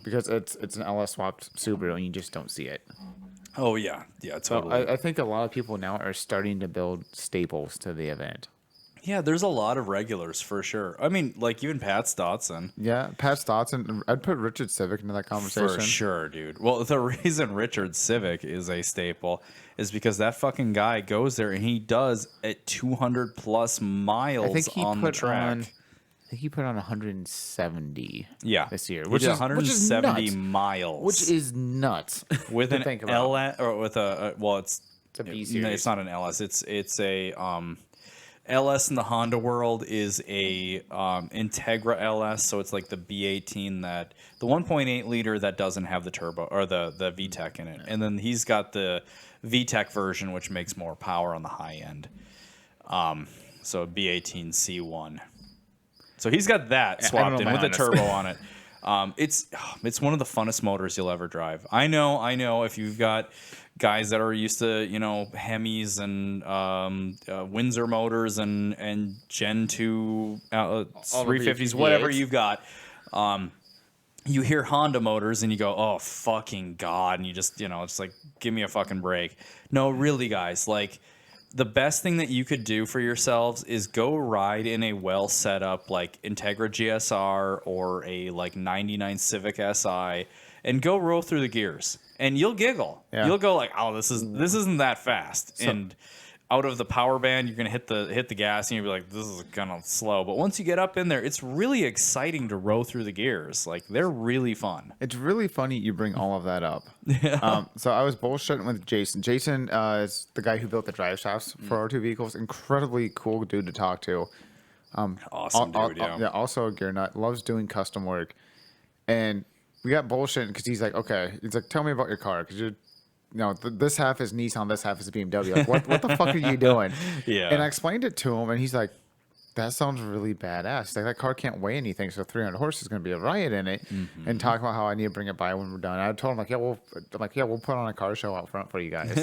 because it's an LS swapped Subaru and you just don't see it.
Oh yeah, totally.
So I think a lot of people now are starting to build staples to the event.
Yeah, there's a lot of regulars for sure. I mean, like even Pat Stotson.
Yeah, Pat Stotson. I'd put Richard Civic into that conversation.
For sure, dude. Well, the reason Richard Civic is a staple is because that fucking guy goes there and he does at 200 plus miles on the track.
I think he put on 170 this year,
which is 170 miles,
which is nuts.
With an LS or with it's
It's a B series.
No, it's not an LS. It's a LS in the Honda world is a Integra LS, so it's like the B18 that the 1.8 liter that doesn't have the turbo or the VTEC in it, and then he's got the VTEC version which makes more power on the high end. So B18 C1. So he's got that swapped in with the turbo on it. It's one of the funnest motors you'll ever drive. I know. If you've got guys that are used to, Hemis and Windsor motors and Gen 2 350s, whatever you've got, you hear Honda motors and you go, oh, fucking God. And you just, it's like, give me a fucking break. No, really, guys, like, the best thing that you could do for yourselves is go ride in a well set up like Integra GSR or a like 99 Civic Si and go roll through the gears and you'll giggle. Yeah. You'll go like, oh, this isn't that fast. And out of the power band, you're gonna hit the gas and you'll be like, this is kind of slow. But once you get up in there, it's really exciting to row through the gears. Like they're really fun.
It's really funny you bring all of that up. Yeah. So I was bullshitting with Jason. Jason is the guy who built the drive shafts for our two vehicles. Incredibly cool dude to talk to.
Awesome dude. Yeah.
Also a gear nut. Loves doing custom work. And we got bullshitting because he's like, tell me about your car because you're. This half is Nissan, this half is BMW. Like, what the fuck are you doing?
Yeah.
And I explained it to him, and he's like, that sounds really badass. Like, that car can't weigh anything, so 300 horse is going to be a riot in it. Mm-hmm. And talk about how I need to bring it by when we're done. I told him, we'll put on a car show out front for you guys.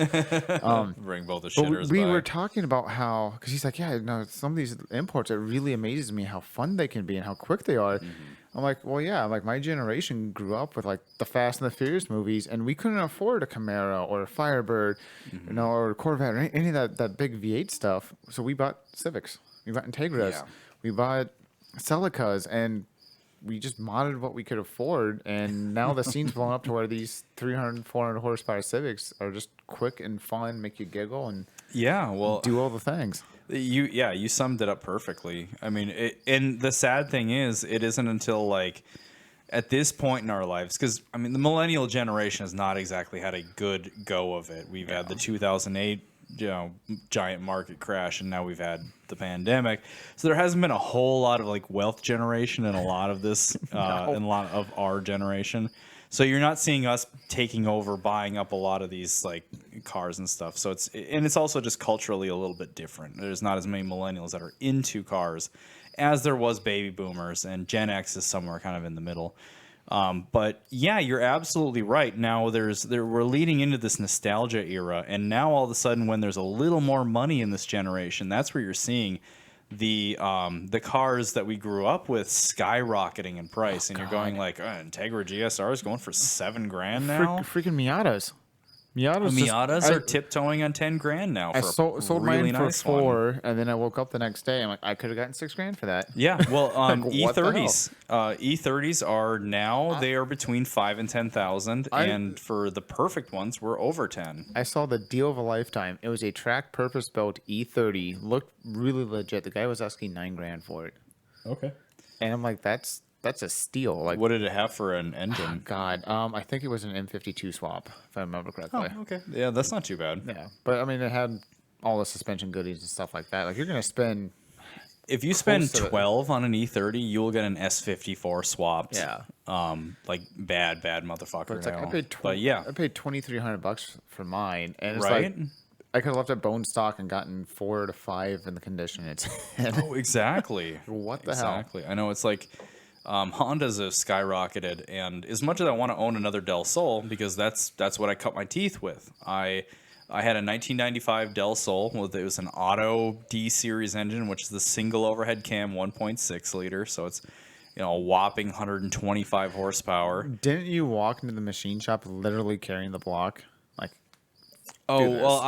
Bring both the shitters
we were talking about how, because he's like, some of these imports, it really amazes me how fun they can be and how quick they are. Mm-hmm. I'm like, well, yeah, like my generation grew up with like the Fast and the Furious movies, and we couldn't afford a Camaro or a Firebird, or a Corvette or any of that big V8 stuff. So we bought Civics, we bought Integras, we bought Celicas, and we just modded what we could afford. And now the scene's blown up to where these 300, 400 horsepower Civics are just quick and fun, make you giggle, and do all the things.
You summed it up perfectly. I mean, and the sad thing is, it isn't until like at this point in our lives, because I mean, the millennial generation has not exactly had a good go of it. We've had the 2008 giant market crash, and now we've had the pandemic. So there hasn't been a whole lot of like wealth generation in a lot of this, in a lot of our generation. So you're not seeing us taking over, buying up a lot of these like cars and stuff. So it's also just culturally a little bit different. There's not as many millennials that are into cars as there was baby boomers, and Gen X is somewhere kind of in the middle. But yeah, you're absolutely right. Now we're leading into this nostalgia era, and now all of a sudden, when there's a little more money in this generation, that's where you're seeing the cars that we grew up with skyrocketing in price, and you're going like, Integra GSR is going for $7,000 now.
Freaking Miatas.
Miatas are tiptoeing on $10,000 now.
I sold
really
mine
nice
for $4,000, and then I woke up the next day. I'm like, I could have gotten $6,000 for that.
Yeah, well, E30s. E30s are now they are between $5,000 and $10,000, and for the perfect ones, we're over $10,000.
I saw the deal of a lifetime. It was a track purpose built E30. Looked really legit. The guy was asking $9,000 for it.
Okay.
And I'm like, that's a steal. Like,
what did it have for an engine?
God, I think it was an M52 swap, if I remember correctly.
Oh, okay. Yeah, that's not too bad.
Yeah, but I mean, it had all the suspension goodies and stuff like that. Like, you're gonna spend.
If you spend 12 on an E30, you'll get an S54 swapped.
Yeah.
Like bad motherfucker.
But it's like, I paid $2,300 for mine, and it's like I could have left it bone stock and gotten 4 to 5 in the condition it's in.
Oh, exactly.
What the hell?
Exactly. I know it's like. Hondas have skyrocketed, and as much as I want to own another Del Sol, because that's what I cut my teeth with. I had a 1995 Del Sol. It was an auto D series engine, which is the single overhead cam 1.6 liter. So it's a whopping 125 horsepower.
Didn't you walk into the machine shop literally carrying the block?
Oh, well,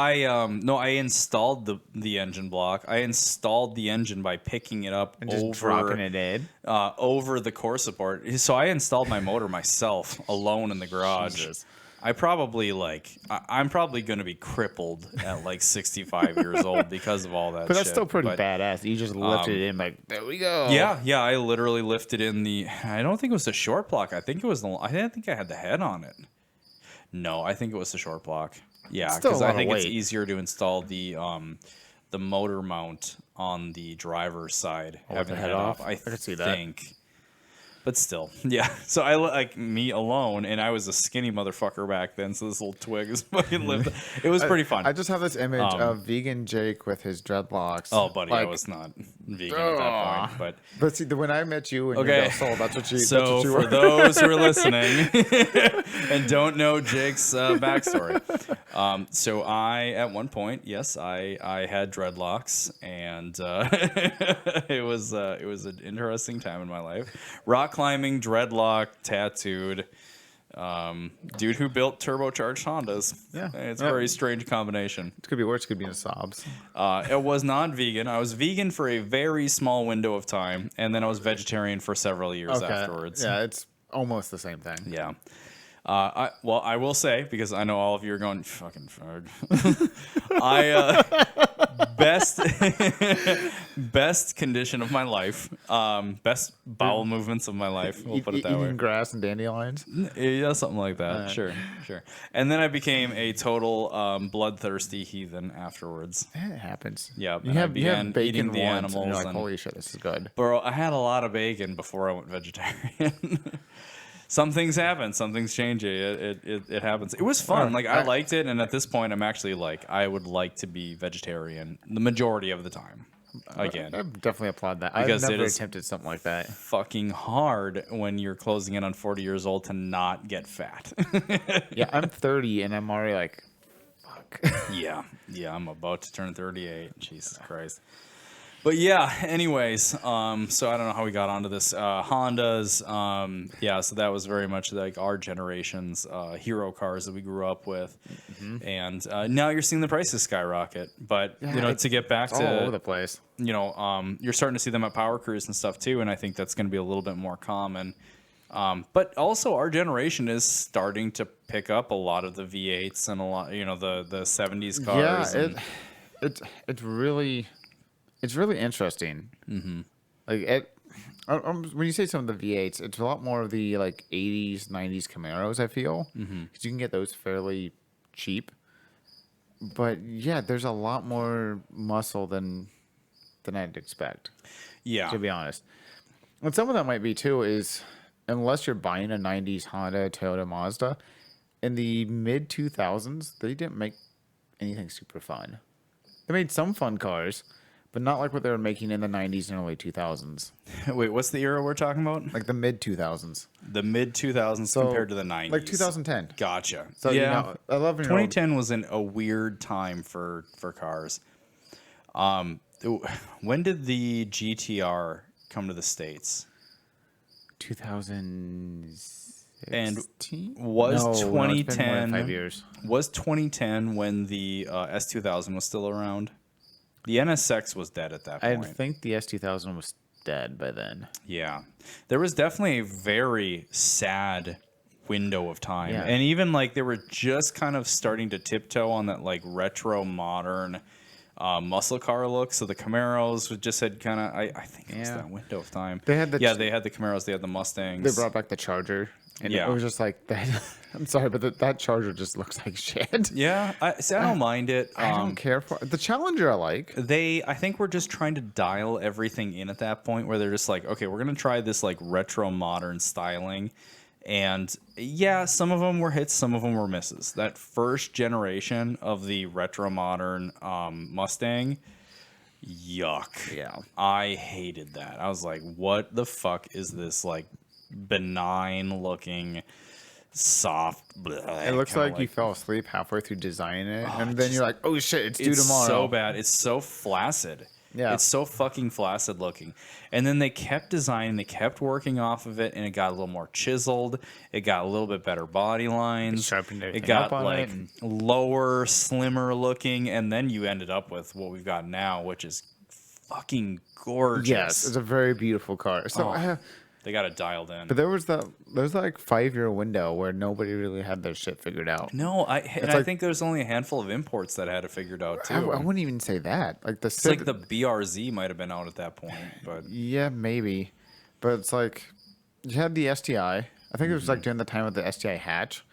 I installed the engine block. I installed the engine by picking it up
and just dropping it in
over the core support. So I installed my motor myself alone in the garage.
Jesus.
I'm probably going to be crippled at like 65 years old because of all that.
But that's still pretty badass. You just lifted it in, like, there we go.
Yeah. I literally lifted in I don't think it was the short block. I think it was I didn't think I had the head on it. No, I think it was the short block. Yeah, because I think it's easier to install the motor mount on the driver's side, having the head off. I
could see
think.
that.
But still, yeah. So I like me alone, and I was a skinny motherfucker back then. So this little twig is fucking lived. It was pretty fun.
I just have this image of vegan Jake with his dreadlocks.
Oh, buddy, I was not vegan at that point.
But see, when I met you in your soul, that's what you.
So
that's what you
for
were.
those who are listening and don't know Jake's backstory, so I at one point, yes, I had dreadlocks, and it was an interesting time in my life. Rock climbing, dreadlock, tattooed, dude who built turbocharged Hondas.
Yeah,
It's a very strange combination.
It could be worse. It could be in sobs.
It was not vegan. I was vegan for a very small window of time, and then I was vegetarian for several years afterwards.
Yeah, it's almost the same thing.
Yeah. I will say, because I know all of you are going, fucking fag. Best condition of my life, best bowel movements of my life. We'll put it that way.
Eating grass and dandelions.
Yeah, something like that. Sure. And then I became a total bloodthirsty heathen afterwards.
It happens.
Yeah,
you have bacon
eating the
once,
animals.
and you're like, holy shit, this is good.
Bro, I had a lot of bacon before I went vegetarian. Some things happen. Some things change. It happens. It was fun. Like, I liked it. And at this point, I'm actually like, I would like to be vegetarian the majority of the time. Again.
I definitely applaud that.
Because
I've never attempted something like that.
Fucking hard when you're closing in on 40 years old to not get fat.
Yeah, I'm 30 and I'm already like, fuck.
Yeah, I'm about to turn 38. Jesus Christ. But yeah, anyways, so I don't know how we got onto this. Hondas, so that was very much like our generation's hero cars that we grew up with. Mm-hmm. And now you're seeing the prices skyrocket. But, to get back to...
all over the place.
You're starting to see them at Powercruise and stuff too, and I think that's going to be a little bit more common. But also our generation is starting to pick up a lot of the V8s and a lot, the 70s cars.
Yeah, it's really... It's really interesting. Mm-hmm. Like when you say some of the V8s, it's a lot more of the like 80s, 90s Camaros. I feel because you can get those fairly cheap. But yeah, there's a lot more muscle than I'd expect. Yeah, to be honest. And some of that might be too is unless you're buying a 90s Honda, Toyota, Mazda, in the mid 2000s they didn't make anything super fun. They made some fun cars. But not like what they were making in the 90s and early 2000s.
Wait, what's the era we're talking about?
Like the mid 2000s.
The mid 2000s compared to the 90s.
Like 2010.
Gotcha.
So
yeah, 2010 was a weird time for cars. When did the GTR come to the States?
2016.
And was 2010
5 years.
Was 2010 when the S2000 was still around? The NSX was dead at that point.
I think the S2000 was dead by then.
Yeah. There was definitely a very sad window of time.
Yeah.
And even like they were just kind of starting to tiptoe on that like retro modern muscle car look. So the Camaros just had kind of, I think it was that window of time.
They had the
Camaros, they had the Mustangs.
They brought back the Charger. And it was just like that. I'm sorry, but that Charger just looks like shit.
Yeah, I don't mind it.
I don't care for it. The Challenger. I like.
I think we're just trying to dial everything in at that point, where they're just like, okay, we're gonna try this like retro modern styling, and yeah, some of them were hits, some of them were misses. That first generation of the retro modern Mustang. Yuck.
Yeah.
I hated that. I was like, what the fuck is this like benign looking soft bleh,
it looks like you fell asleep halfway through designing it and then you're like, oh shit, it's due tomorrow.
It's so bad. It's so flaccid.
Yeah,
it's so fucking flaccid looking. And then they kept designing, they kept working off of it, and it got a little more chiseled. It got a little bit better body lines. It got like lower, slimmer looking, and then you ended up with what we've got now, which is fucking gorgeous.
Yes, it's a very beautiful car. So
they got it dialed in.
But there's like 5-year window where nobody really had their shit figured out.
No, I think there's only a handful of imports that had it figured out too.
I wouldn't even say that. Like the
BRZ might have been out at that point, but
yeah, maybe. But it's like you had the STI. I think it was like during the time of the STI hatch.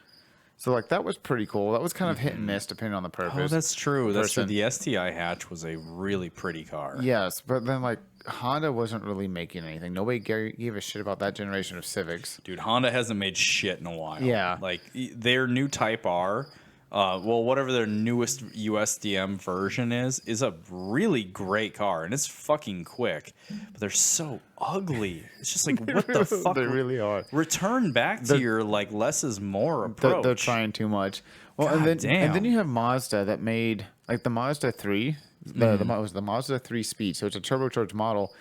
So like that was pretty cool. That was kind of hit and miss depending on the purpose.
Oh, that's true. That's true. The STI hatch was a really pretty car.
Yes, but then like Honda wasn't really making anything. Nobody gave a shit about that generation of Civics.
Dude, Honda hasn't made shit in a while.
Yeah.
Like their new Type R, whatever their newest USDM version is a really great car, and it's fucking quick. But they're so ugly. It's just like, what the fuck?
They really are.
Return back to your like less is more approach.
They're trying too much. Well,
God
and
damn.
then you have Mazda that made like the Mazda 3. It was the Mazda 3 Speed, so it's a turbocharged model,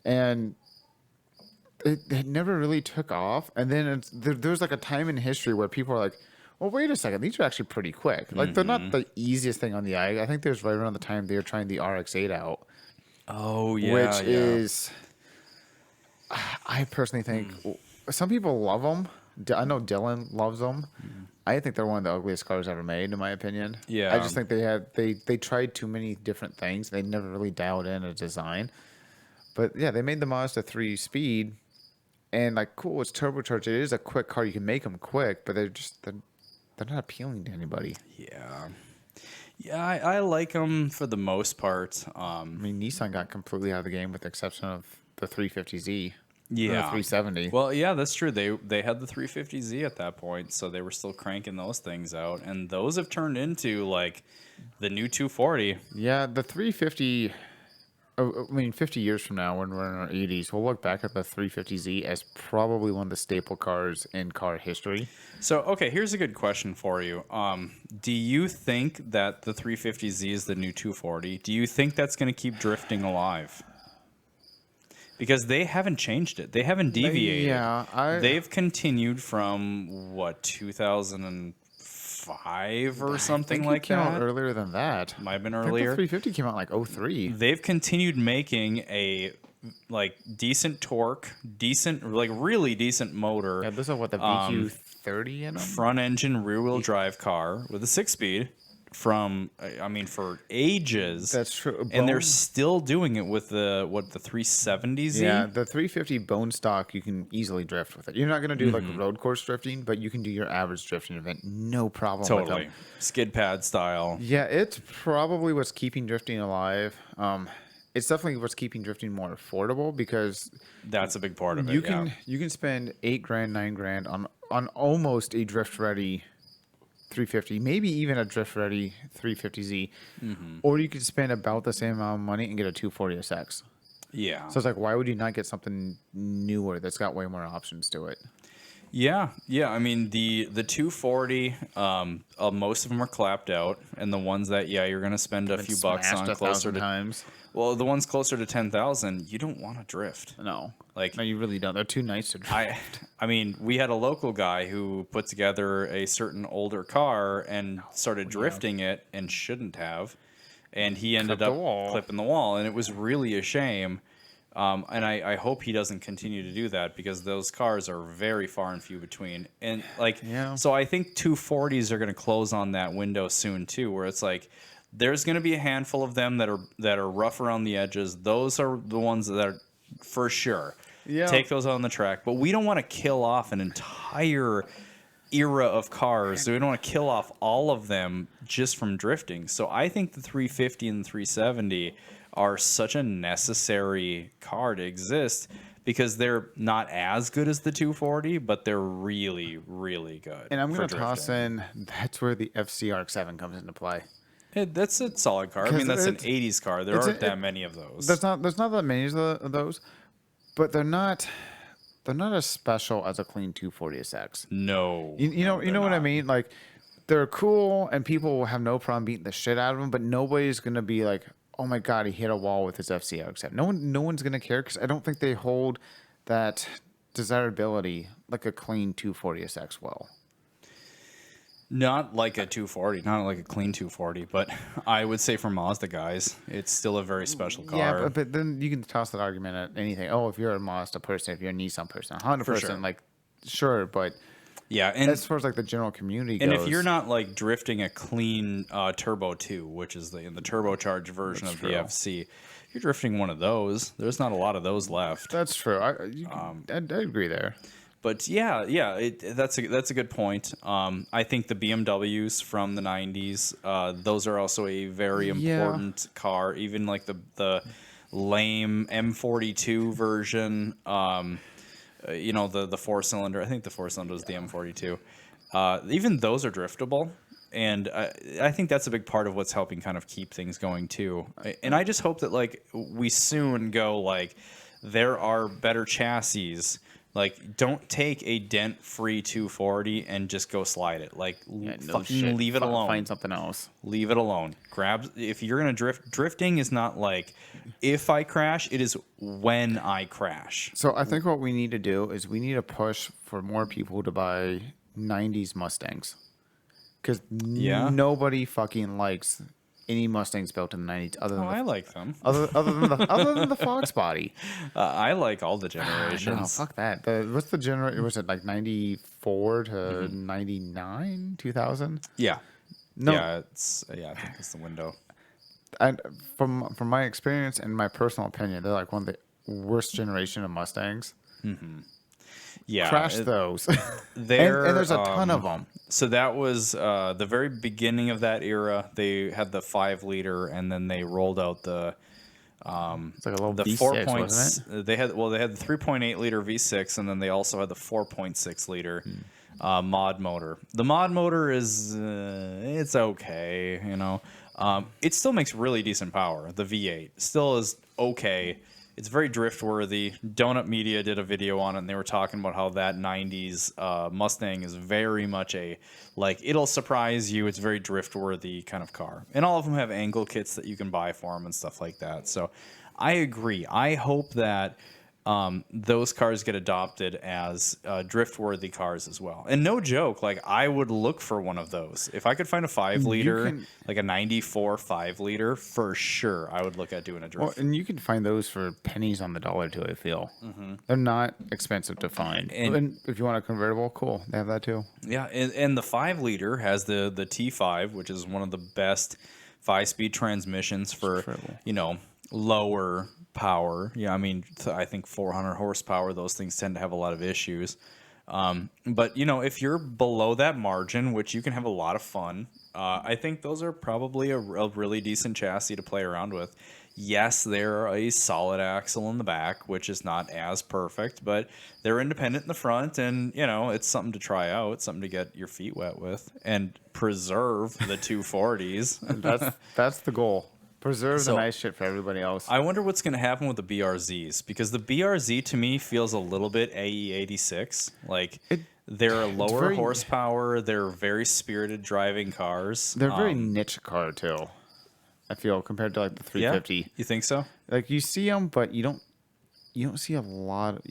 and it never really took off. And then there's like a time in history where people are like, well, wait a second, these are actually pretty quick. Like they're not the easiest thing on the eye. I think there's right around the time they were trying the RX-8 out.
Oh yeah,
which is, I personally think some people love them. I know Dylan loves them. I think they're one of the ugliest cars ever made, in my opinion.
Yeah.
I just think they tried too many different things. They never really dialed in a design. But yeah, they made the Mazda 3 Speed, and like, cool, it's turbocharged. It is a quick car. You can make them quick, but they're not appealing to anybody.
Yeah. Yeah, I like them for the most part.
I mean, Nissan got completely out of the game with the exception of the 350Z.
Yeah.
The 370.
Well, yeah, that's true. They had the 350Z at that point, so they were still cranking those things out, and those have turned into like the new 240.
Yeah, the 350. I mean, 50 years from now, when we're in our 80s, we'll look back at the 350Z as probably one of the staple cars in car history.
So, okay, here's a good question for you. Do you think that the 350Z is the new 240? Do you think that's going to keep drifting alive? Because they haven't changed it. They haven't deviated.
Yeah,
They've continued from, what, 2005 or something like
came
that?
out earlier than that.
Might have been
I think
earlier.
the 350 came out like 03.
They've continued making a like decent torque, decent, like really decent motor.
Yeah, this is what the VQ30 in them?
Front engine, rear wheel drive car with a 6-speed from, I mean, for ages.
That's true.
And they're still doing it with the 370Z.
Yeah, the 350 bone stock, you can easily drift with it. You're not going to do like road course drifting, but you can do your average drifting event, no problem with
Totally.
them.
Skid pad style.
Yeah, it's probably what's keeping drifting alive. It's definitely what's keeping drifting more affordable because
That's a big part of it.
you can spend $8,000, $9,000 on almost a drift ready 350, maybe even a drift ready 350Z, or you could spend about the same amount of money and get a 240 SX.
Yeah.
So it's like, why would you not get something newer that's got way more options to it?
Yeah. I mean, the 240, most of them are clapped out, and the ones that you're gonna spend a few bucks on closer to
times.
Well, the ones closer to 10,000, you don't want to drift.
No,
Like,
no, you really don't. They're too nice to drift.
I mean, we had a local guy who put together a certain older car and started drifting it and shouldn't have, and he ended up clipping the wall, and it was really a shame. And I hope he doesn't continue to do that because those cars are very far and few between. And like, so I think 240s are going to close on that window soon too, where it's like there's going to be a handful of them that are rough around the edges. Those are the ones that are for sure.
Yeah.
Take those on the track, but we don't want to kill off an entire era of cars. So we don't want to kill off all of them just from drifting. So I think the 350 and the 370 are such a necessary car to exist because they're not as good as the 240, but they're really, really good.
And I'm going to toss in, that's where the FCRX7 comes into play.
That's a solid car. I mean, that's an 80s car. There aren't that many of those.
There's not that many of those, but they're not as special as a clean 240 SX.
No.
You know what I mean? Like, they're cool and people will have no problem beating the shit out of them, but nobody's going to be like, oh my God, he hit a wall with his FCRX7. No one's going to care because I don't think they hold that desirability like a clean 240 SX will.
Not like a 240, not like a clean 240, but I would say for Mazda guys, it's still a very special car.
Yeah, but then you can toss that argument at anything. Oh, if you're a Mazda person, if you're a Nissan person, a Honda person,
sure.
like, sure, but
yeah, and
as far as like the general community goes.
And if you're not like drifting a clean Turbo 2, which is the turbocharged version of the FC, if you're drifting one of those, there's not a lot of those left.
That's true. I agree there.
But yeah, that's a good point. I think the BMWs from the 90s, those are also a very important car. Even like the lame M42 version, the 4-cylinder. I think the 4-cylinder is the M42. Even those are driftable. And I think that's a big part of what's helping kind of keep things going too. And I just hope that like we soon go like there are better chassis. Like, don't take a dent-free 240 and just go slide it. Like, fucking leave it alone.
Find something else.
Leave it alone. If you're gonna drift, drifting is not like if I crash. It is when I crash.
So I think what we need to do is we need to push for more people to buy 90s Mustangs. Because nobody fucking likes any Mustangs built in the 90s.
I like them.
Other than the Fox body.
I like all the generations.
No, fuck that. What's the generation? Was it like 94 to 99, 2000?
Yeah.
No.
Yeah, I think it's the window.
From my experience and my personal opinion, they're like one of the worst generation of Mustangs.
Mm-hmm. Yeah,
crash those. and there's a ton of them.
So that was the very beginning of that era. They had the 5-liter, and then they rolled out the
it's like a little
the
V6,
4 points.
wasn't it?
They had the 3.8 liter V6, and then they also had the 4.6 liter mod motor. The mod motor is it's okay, it still makes really decent power. The V8 still is okay. It's very drift worthy. Donut Media did a video on it, and they were talking about how that 90s Mustang is very much it'll surprise you. It's very drift worthy kind of car. And all of them have angle kits that you can buy for them and stuff like that. So I agree. I hope that those cars get adopted as drift-worthy cars as well. And no joke, I would look for one of those. If I could find a 5-liter, like a 94 5-liter, for sure, I would look at doing a drift.
Well, and you can find those for pennies on the dollar, too, I feel. Mm-hmm. They're not expensive to find. And if you want a convertible, cool. They have that, too.
Yeah, and the 5-liter has the T5, which is one of the best 5-speed transmissions for, lower power. Yeah, I mean, I think 400 horsepower, those things tend to have a lot of issues. But, if you're below that margin, which you can have a lot of fun, I think those are probably a really decent chassis to play around with. Yes, they're a solid axle in the back, which is not as perfect, but they're independent in the front, and, it's something to try out, something to get your feet wet with, and preserve the 240s.
That's the goal. Preserve the nice shit for everybody else.
I wonder what's going to happen with the BRZs, because the BRZ to me feels a little bit AE86. They're a lower horsepower. They're very spirited driving cars.
They're a very niche car too. I feel compared to the 350.
Yeah? You think so?
You see them, but you don't see a lot.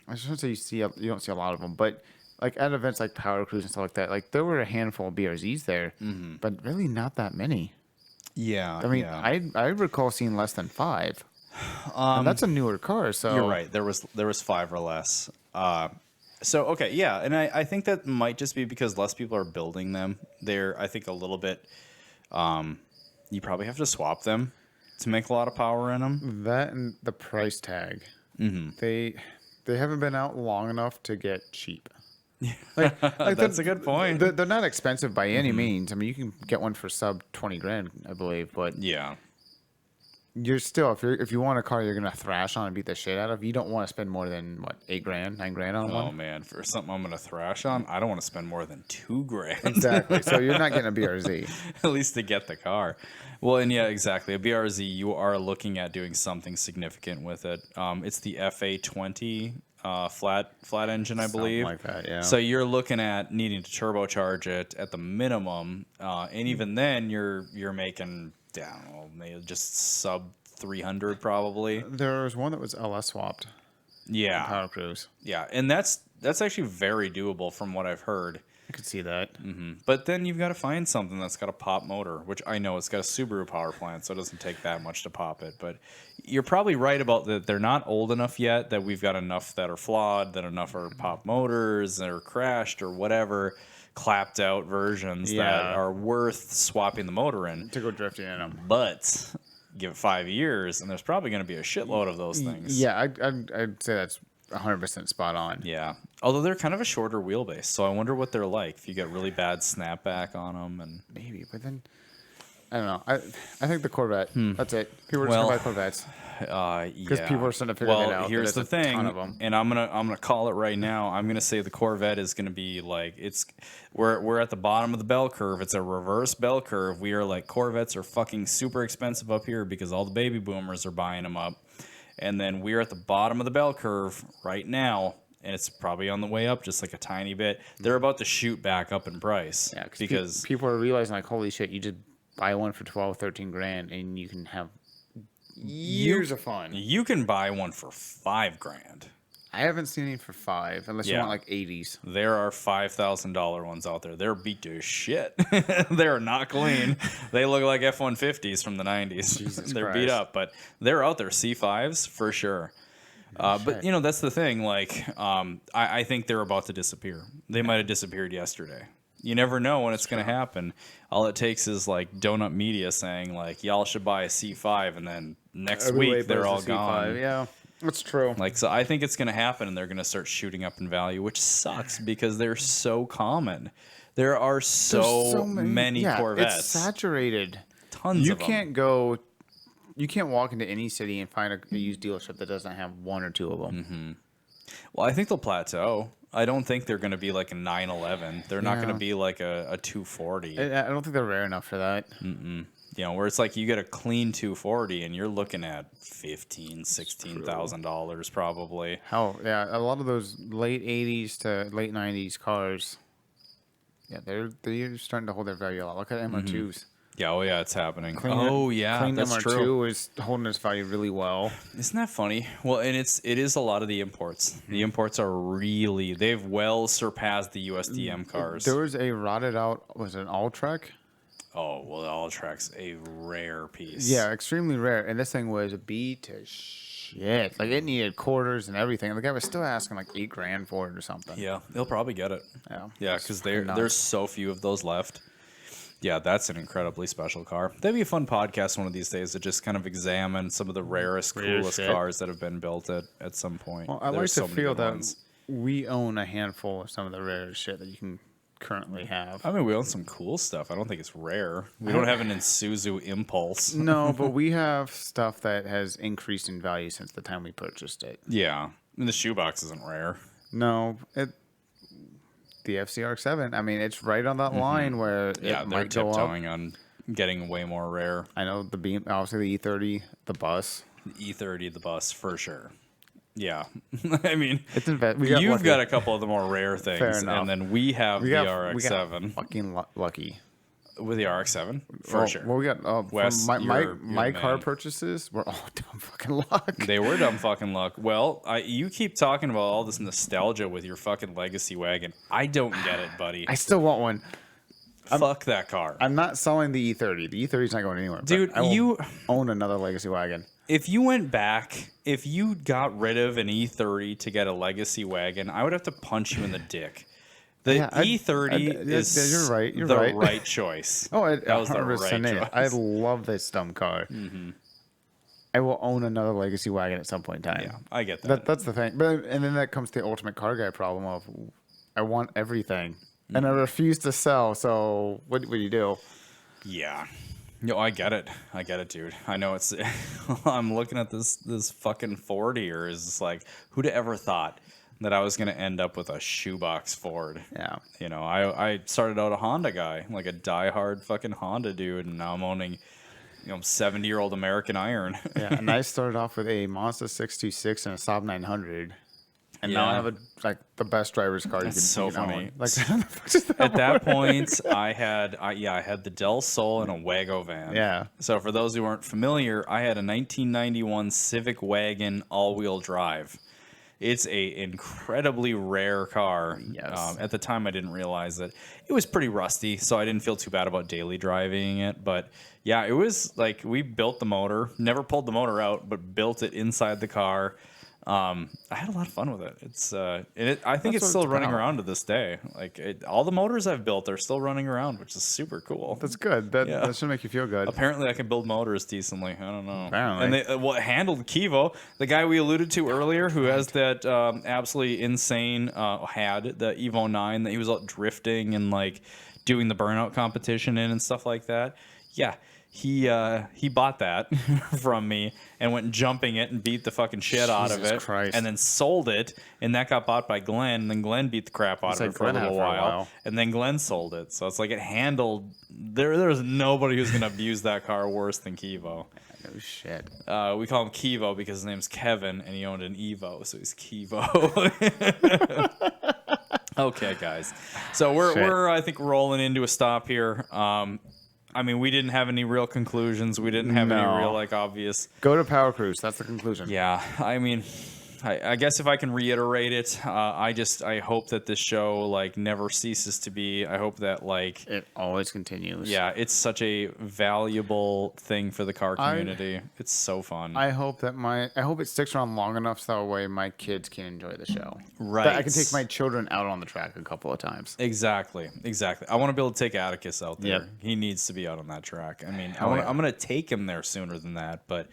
I shouldn't say you don't see a lot of them, but at events like Powercruise and stuff like that, there were a handful of BRZs there, but really not that many.
Yeah,
I mean, I recall seeing less than 5. And that's a newer car, so
you're right. There was 5 or less. So okay, yeah, and I think that might just be because less people are building them. They're, I think, a little bit. You probably have to swap them to make a lot of power in them.
That and the price tag. Mm-hmm. They haven't been out long enough to get cheap.
That's a good point.
They're not expensive by any means. I mean, you can get one for sub $20,000, I believe. But
yeah,
you're still if you want a car you're gonna thrash on and beat the shit out of, you don't want to spend more than $8,000, $9,000 on one.
Oh man, for something I'm gonna thrash on, I don't want to spend more than $2,000.
Exactly. So you're not getting a BRZ.
At least to get the car. Well, and yeah, exactly. A BRZ, you are looking at doing something significant with it. It's the FA20. Flat engine, I believe.
Something like that, yeah.
So you're looking at needing to turbocharge it at the minimum, and even then you're making, I don't know, maybe just sub 300 probably.
There was one that was LS swapped.
Yeah.
Powercruise.
Yeah, and that's actually very doable from what I've heard.
I could see that.
Mm-hmm. But then you've got to find something that's got a pop motor, which I know it's got a Subaru power plant, so it doesn't take that much to pop it. But you're probably right about that. They're not old enough yet that we've got enough that are flawed, that enough are pop motors that are crashed or whatever, clapped out versions that are worth swapping the motor in.
To go drifting in them.
But give it 5 years, and there's probably going to be a shitload of those things.
Yeah, I'd say that's 100% spot on.
Yeah. Although they're kind of a shorter wheelbase, so I wonder what they're like if you get really bad snapback on them. And
maybe, but then I don't know. I think the Corvette. That's it. People are just gonna buy Corvettes. Because people are starting to figure that out.
Here's the thing, and I'm gonna call it right now. I'm gonna say the Corvette is gonna be like we're at the bottom of the bell curve. It's a reverse bell curve. We are like Corvettes are fucking super expensive up here because all the baby boomers are buying them up, and then we're at the bottom of the bell curve right now. And it's probably on the way up just like a tiny bit. They're about to shoot back up in price.
Yeah,
because
people are realizing like, holy shit, you just buy one for 12, 13 grand and you can have years of fun.
You can buy one for $5,000.
I haven't seen any for 5 unless you want like 80s.
There are $5,000 ones out there. They're beat to shit. They're not clean. They look like F-150s from the 90s. They're
Christ.
beat up, but they're out there. C5s for sure. But you know, that's the thing. Like, I think they're about to disappear. They might have disappeared yesterday. You never know when it's going to happen. All it takes is like Donut Media saying like, y'all should buy a C5, and then next week they're all gone.
Yeah, that's true.
Like, so I think it's going to happen, and they're going to start shooting up in value, which sucks because they're so common. There are so many Corvettes.
It's saturated.
Tons of them.
You can't walk into any city and find a used dealership that doesn't have one or two of them.
Mm-hmm. Well, I think they'll plateau. I don't think they're going to be like a 911. They're not going to be like a 240.
I don't think they're rare enough for that.
You know, where it's like you get a clean 240 and you're looking at $16,000 probably.
Hell, yeah, a lot of those late 80s to late 90s cars, yeah, they're starting to hold their value a lot. Look at MR2s.
Yeah, oh yeah, it's happening.
Clean
that's
MR2
true.
is holding its value really well.
Isn't that funny? Well, and it is a lot of the imports. The imports are they've well surpassed the USDM cars.
There was a rotted out, was it an Alltrack?
Oh, well, the Alltrack's a rare piece.
Yeah, extremely rare. And this thing was beat to shit. Like, it needed quarters and everything. And the guy was still asking like $8,000 for it or something.
Yeah, they'll probably get it.
Yeah.
Yeah, because there's so few of those left. Yeah, that's an incredibly special car. That'd be a fun podcast one of these days to just kind of examine some of the rarest, coolest cars that have been built at some point.
Well, I like to feel that we own a handful of some of the rarest shit that you can currently have.
I mean, we own some cool stuff. I don't think it's rare. We don't have an Isuzu Impulse.
No, but we have stuff that has increased in value since the time we purchased it.
Yeah. And the shoebox isn't rare.
No, the FCRX7. I mean, it's right on that line where
they're tiptoeing on getting way more rare.
I know the Beam, obviously the E30, the bus.
The E30, the bus, for sure. Yeah. I mean, you've got a couple of the more rare things, and then we have the RX-7.
We got fucking lucky.
With the RX-7, for sure.
Well, we got
Wes,
my car purchases were all dumb fucking luck.
They were dumb fucking luck. Well, you keep talking about all this nostalgia with your fucking legacy wagon. I don't get it, buddy.
I still want one.
Fuck that car.
I'm not selling the E30. The E30 is not going anywhere.
Dude,
you own another legacy wagon.
If you went back, if you got rid of an E30 to get a legacy wagon, I would have to punch you in the dick. The E30 is
you're right.
the right choice.
Oh,
that was the right choice.
I love this dumb car. I will own another legacy wagon at some point in time.
Yeah, I get that.
That's the thing. And then that comes to the ultimate car guy problem of I want everything. And I refuse to sell, so what do you do?
Yeah. No, I get it. Dude. I know it's... I'm looking at this fucking Ford here. Is like, who'd have ever thought that I was going to end up with a shoebox Ford?
Yeah.
You know, I started out a Honda guy, like a diehard fucking Honda dude, and now I'm owning, 70-year-old American Iron.
Yeah, and I started off with a Mazda 626 and a Saab 900. And now I have the best driver's car you can
so funny.
Own. Like,
at that point, I had the Del Sol and a Wago van.
Yeah.
So for those who aren't familiar, I had a 1991 Civic Wagon all-wheel drive. It's a incredibly rare car.
Yes.
At the time, I didn't realize it. It was pretty rusty, so I didn't feel too bad about daily driving it. But yeah, it was like we built the motor, never pulled the motor out, but built it inside the car. I had a lot of fun with it. I think it's still running around to this day. Like all the motors I've built are still running around, which is super cool.
That's good. That should make you feel good.
Apparently, I can build motors decently. I don't know.
Apparently.
And they handled Kivo, the guy we alluded to earlier, who has that absolutely insane had the Evo 9 that he was out drifting and like doing the burnout competition in and stuff like that. Yeah. He bought that from me and went jumping it and beat the fucking shit out of it.
Christ.
And then sold it, and that got bought by Glenn. And then Glenn beat the crap out of it for a little while, and then Glenn sold it. So it's like it handled. There's nobody who's gonna abuse that car worse than Kivo.
No shit.
We call him Kivo because his name's Kevin, and he owned an Evo, so he's Kivo. Okay, guys. So we're I think rolling into a stop here. I mean, we didn't have any real conclusions. We didn't have any real, like, obvious...
Go to Powercruise. That's the conclusion.
Yeah. I mean, I guess if I can reiterate it, I hope that this show, like, never ceases to be. I hope that, like...
It always continues.
Yeah, it's such a valuable thing for the car community. It's so fun.
I hope it sticks around long enough so that way my kids can enjoy the show.
Right.
That I can take my children out on the track a couple of times.
Exactly. I want to be able to take Atticus out there.
Yep.
He needs to be out on that track. I mean, I'm going to take him there sooner than that, but...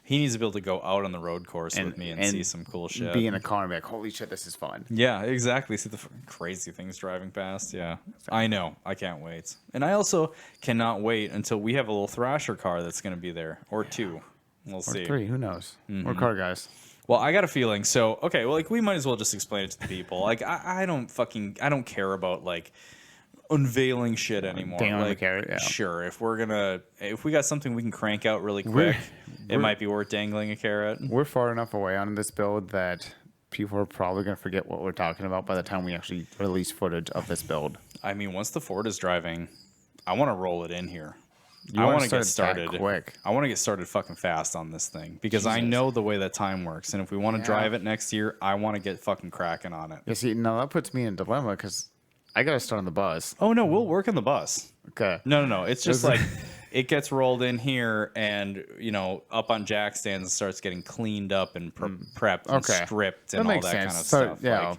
He needs to be able to go out on the road course with me and see some cool shit.
Be in a car and be like, holy shit, this is fun.
Yeah, exactly. See the crazy things driving past. Yeah, I know. I can't wait. And I also cannot wait until we have a little Thrasher car that's going to be there. Or two. We'll see.
Or three. Who knows? We're car guys.
Well, I got a feeling. So, okay, well, like, we might as well just explain it to the people. Like, I don't care about, like, unveiling shit anymore.
Like, yeah.
Sure, if we got something we can crank out really quick, it might be worth dangling a carrot.
We're far enough away on this build that people are probably going to forget what we're talking about by the time we actually release footage of this build.
I mean, once the Ford is driving, I want to roll it in here. I want to get started
quick.
I want to get started fucking fast on this thing because I know the way that time works. And if we want to drive it next year, I want to get fucking cracking on it.
Yeah, see, now that puts me in a dilemma because I got to start on the bus.
Oh, no, we'll work on the bus.
Okay.
No. It's just like it gets rolled in here and, up on jack stands and starts getting cleaned up and prepped and stripped and all that kind of stuff.
Yeah.
Like,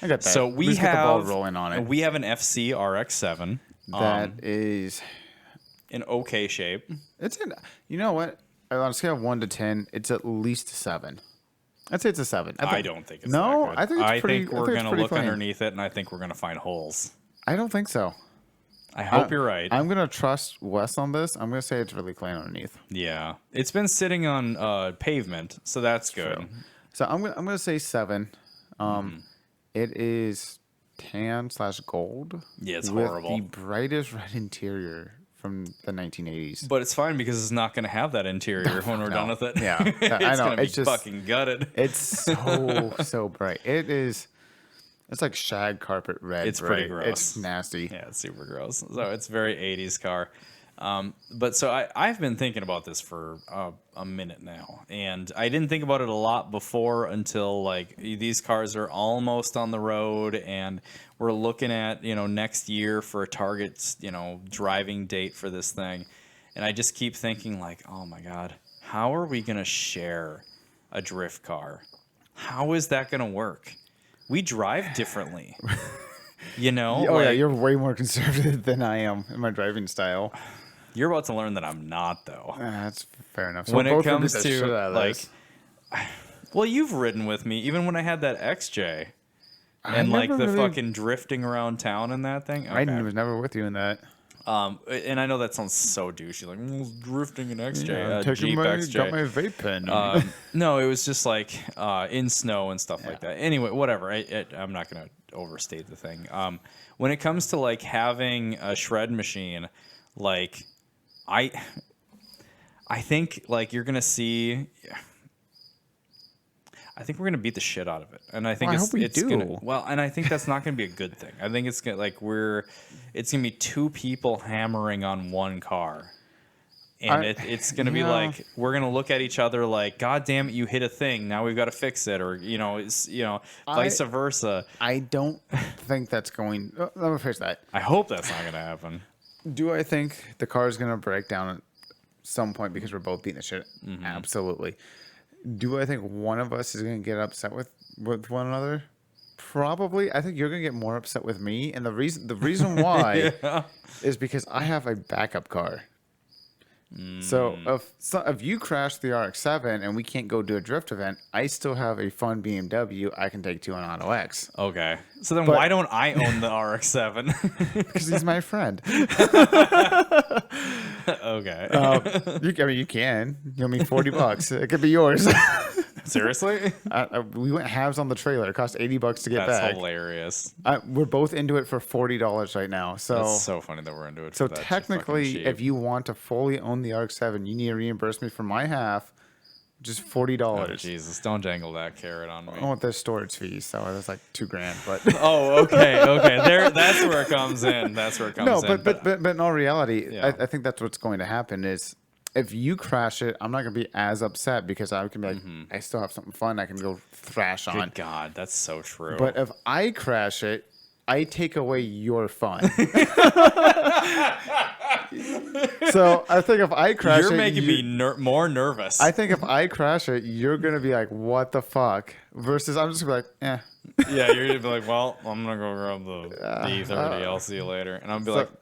I got that.
So we
have
have
the ball rolling on it.
We have an FC RX-7.
That is
in okay shape.
It's you know what? On a scale of 1 to 10, it's at least a 7. I'd say it's a 7.
I don't think it's
no.
that good.
I think it's pretty.
I think we're gonna look
clean.
underneath it, and I think we're gonna find holes.
I don't think so.
I hope you're right.
I'm gonna trust Wes on this. I'm gonna say it's really clean underneath.
Yeah, it's been sitting on pavement, so that's good.
True. So I'm gonna say 7. It is tan/gold.
Yeah, it's
with
horrible.
The brightest red interior from the 1980s.
But it's fine because it's not going to have that interior when we're done with it.
Yeah,
it's
I know.
Gonna be
It's just
fucking gutted.
It's so bright. It is. It's like shag carpet red.
It's pretty gross.
It's nasty.
Yeah, it's super gross. So it's very 80s car. But so I've been thinking about this for a minute now, and I didn't think about it a lot before until like these cars are almost on the road, and we're looking at next year for a target driving date for this thing, and I just keep thinking like, oh my god, how are we gonna share a drift car? How is that gonna work? We drive differently.
Oh yeah, you're way more conservative than I am in my driving style.
You're about to learn that I'm not, though.
That's fair enough. So
when it comes to like, well, you've ridden with me even when I had that XJ, and like the fucking drifting around town and that thing. Okay.
I was never with you in that.
And I know that sounds so douchey, like drifting an XJ,
Yeah,
Jeep XJ.
Got my vape pen.
No, it was just like in snow and stuff like that. Anyway, whatever. I'm not gonna overstate the thing. When it comes to like having a shred machine, like I think like you're gonna see. I think we're gonna beat the shit out of it, and I think it's gonna. Well, and I think that's not gonna be a good thing. I think it's gonna it's gonna be two people hammering on one car, and it's gonna be like we're gonna look at each other like, God damn it, you hit a thing. Now we've got to fix it, or vice versa.
I don't think that's going. Let me fix that.
I hope that's not gonna happen.
Do I think the car is gonna break down at some point because we're both beating the shit? Mm-hmm. Absolutely. Do I think one of us is going to get upset with one another? Probably. I think you're going to get more upset with me, and the reason why is because I have a backup car. So if you crash the RX-7 and we can't go do a drift event, I still have a fun BMW I can take to an Auto X.
Okay. So then why don't I own the RX-7?
Because he's my friend.
Okay.
You can. You owe me $40. It could be yours.
Seriously?
We went halves on the trailer. It cost $80 to get back.
That's hilarious.
We're both into it for $40 right now. So
That's so funny that we're into it.
So
for that
technically, if you want to fully own the RX-7, you need to reimburse me for my half, just $40.
Oh, Jesus, don't jangle that carrot on me.
I want the storage fees, so that's like $2,000. But
oh, okay. That's where it comes in. That's where it comes in.
No, but in all reality, yeah. I think that's what's going to happen is. If you crash it, I'm not going to be as upset because I can be like, I still have something fun I can go thrash on.
Good God, that's so true.
But if I crash it, I take away your fun. So I think if I crash
you're making me more nervous.
I think if I crash it, you're going to be like, what the fuck? Versus I'm just going to be like, eh.
Yeah, you're going to be like, well, I'm going to go grab the E30. I'll see you later. And I'm going to be like,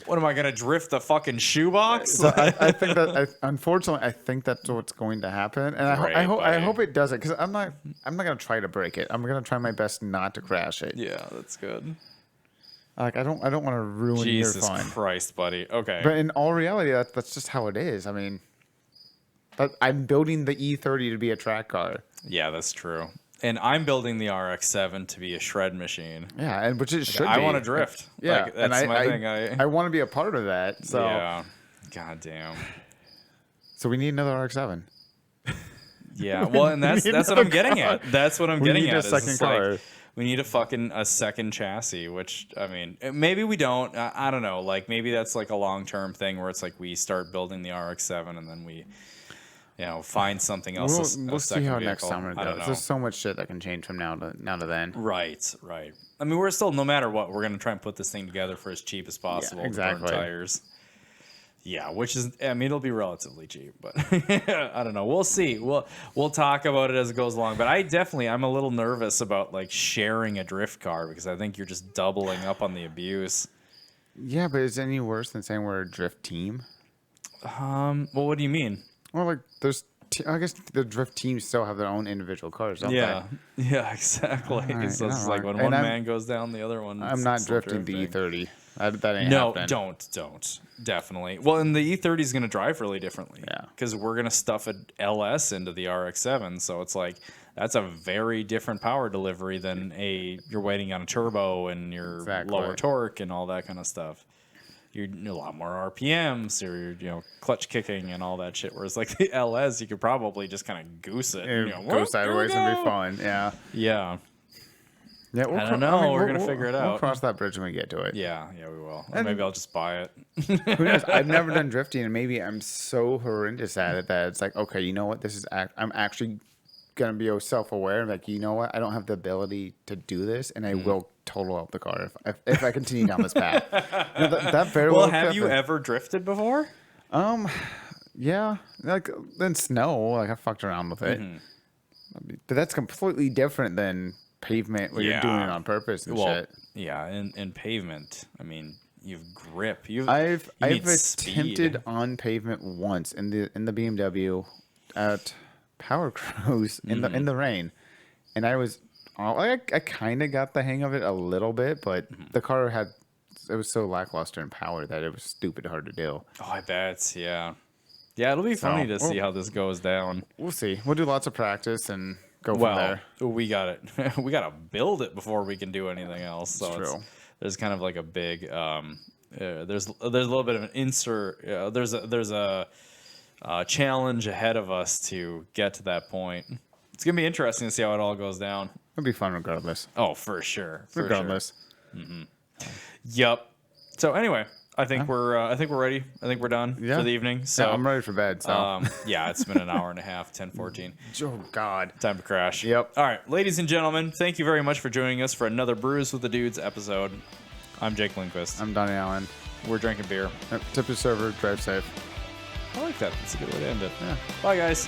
what am I gonna drift the fucking shoebox?
So I think that unfortunately I think that's what's going to happen, and I hope it doesn't because I'm not gonna try to break it. I'm gonna try my best not to crash it.
Yeah, that's good.
Like I don't want to ruin your fun.
Jesus Christ, buddy. Okay.
But in all reality, that's just how it is. I mean, I'm building the E30 to be a track car.
Yeah, that's true. And I'm building the RX-7 to be a shred machine.
Yeah, and which it should be.
I want to drift.
Yeah,
that's my thing.
I want to be a part of that. So
yeah, god damn.
So we need another RX-7.
Yeah, well, and that's what I'm getting at. That's what I'm getting at.
We need a second car.
We need a second chassis. Which I mean, maybe we don't. I don't know. Like maybe that's like a long-term thing where it's like we start building the RX-7 and then we. Find something else.
We'll see how next summer goes. There's so much shit that can change from now to then.
Right. I mean, we're still, no matter what, we're going to try and put this thing together for as cheap as possible.
Yeah, exactly.
To burn tires. Yeah, which is, I mean, it'll be relatively cheap, but I don't know. We'll see. We'll talk about it as it goes along. But I'm a little nervous about like sharing a drift car because I think you're just doubling up on the abuse.
Yeah, but is it any worse than saying we're a drift team?
Well, what do you mean?
Well, like I guess the drift teams still have their own individual cars, don't they?
Yeah, exactly.
Right,
so it's like when one man goes down, the other one.
I'm not drifting the E30. That ain't
no,
happening.
don't. Definitely. Well, and the E30 is going to drive really differently.
Yeah.
Because we're going to stuff an LS into the RX-7, so it's like that's a very different power delivery than you're waiting on a turbo and your lower torque and all that kind of stuff. You're a lot more RPMs, or you're clutch kicking and all that shit. Whereas like the LS, you could probably just kind of goose it.
Go sideways and be fun. Yeah.
Yeah.
Yeah.
I don't know. We're gonna figure it out.
We'll cross that bridge when we get to it.
Yeah, we will. Or maybe I'll just buy it.
Who knows? I've never done drifting, and maybe I'm so horrendous at it that it's like, okay, you know what? I'm actually gonna be self-aware. Like, you know what? I don't have the ability to do this, and I will total out the car if I continue down this path. That very well.
Have you ever drifted before?
Yeah, like in snow, like I fucked around with it, but that's completely different than pavement where you're doing it on purpose and shit.
Yeah, and pavement. I mean, you've grip.
I've attempted
speed.
on pavement once in the BMW at Powercruise in the rain, and I kind of got the hang of it a little bit, but the car it was so lackluster in power that it was stupid hard to do.
Oh, I bet. Yeah, it'll be funny to see how this goes down.
We'll see. We'll do lots of practice and go from there.
We got it. We got to build it before we can do anything else. So
true.
There's kind of like a big there's a little bit of an insert. There's a challenge ahead of us to get to that point. It's gonna be interesting to see how it all goes down.
It'll be fun regardless.
Oh, for sure.
Regardless.
Sure. Yep. So anyway, I think we're ready. I think we're done for the evening. So
I'm ready for bed. So
it's been an hour and a half, 10:14.
Oh God.
Time to crash.
Yep.
All right, ladies and gentlemen, thank you very much for joining us for another Brews with the Dudes episode. I'm Jake Lindquist.
I'm Donnie Allen.
We're drinking beer.
Tip your server. Drive safe.
I like that. That's a good way to end it.
Yeah.
Bye, guys.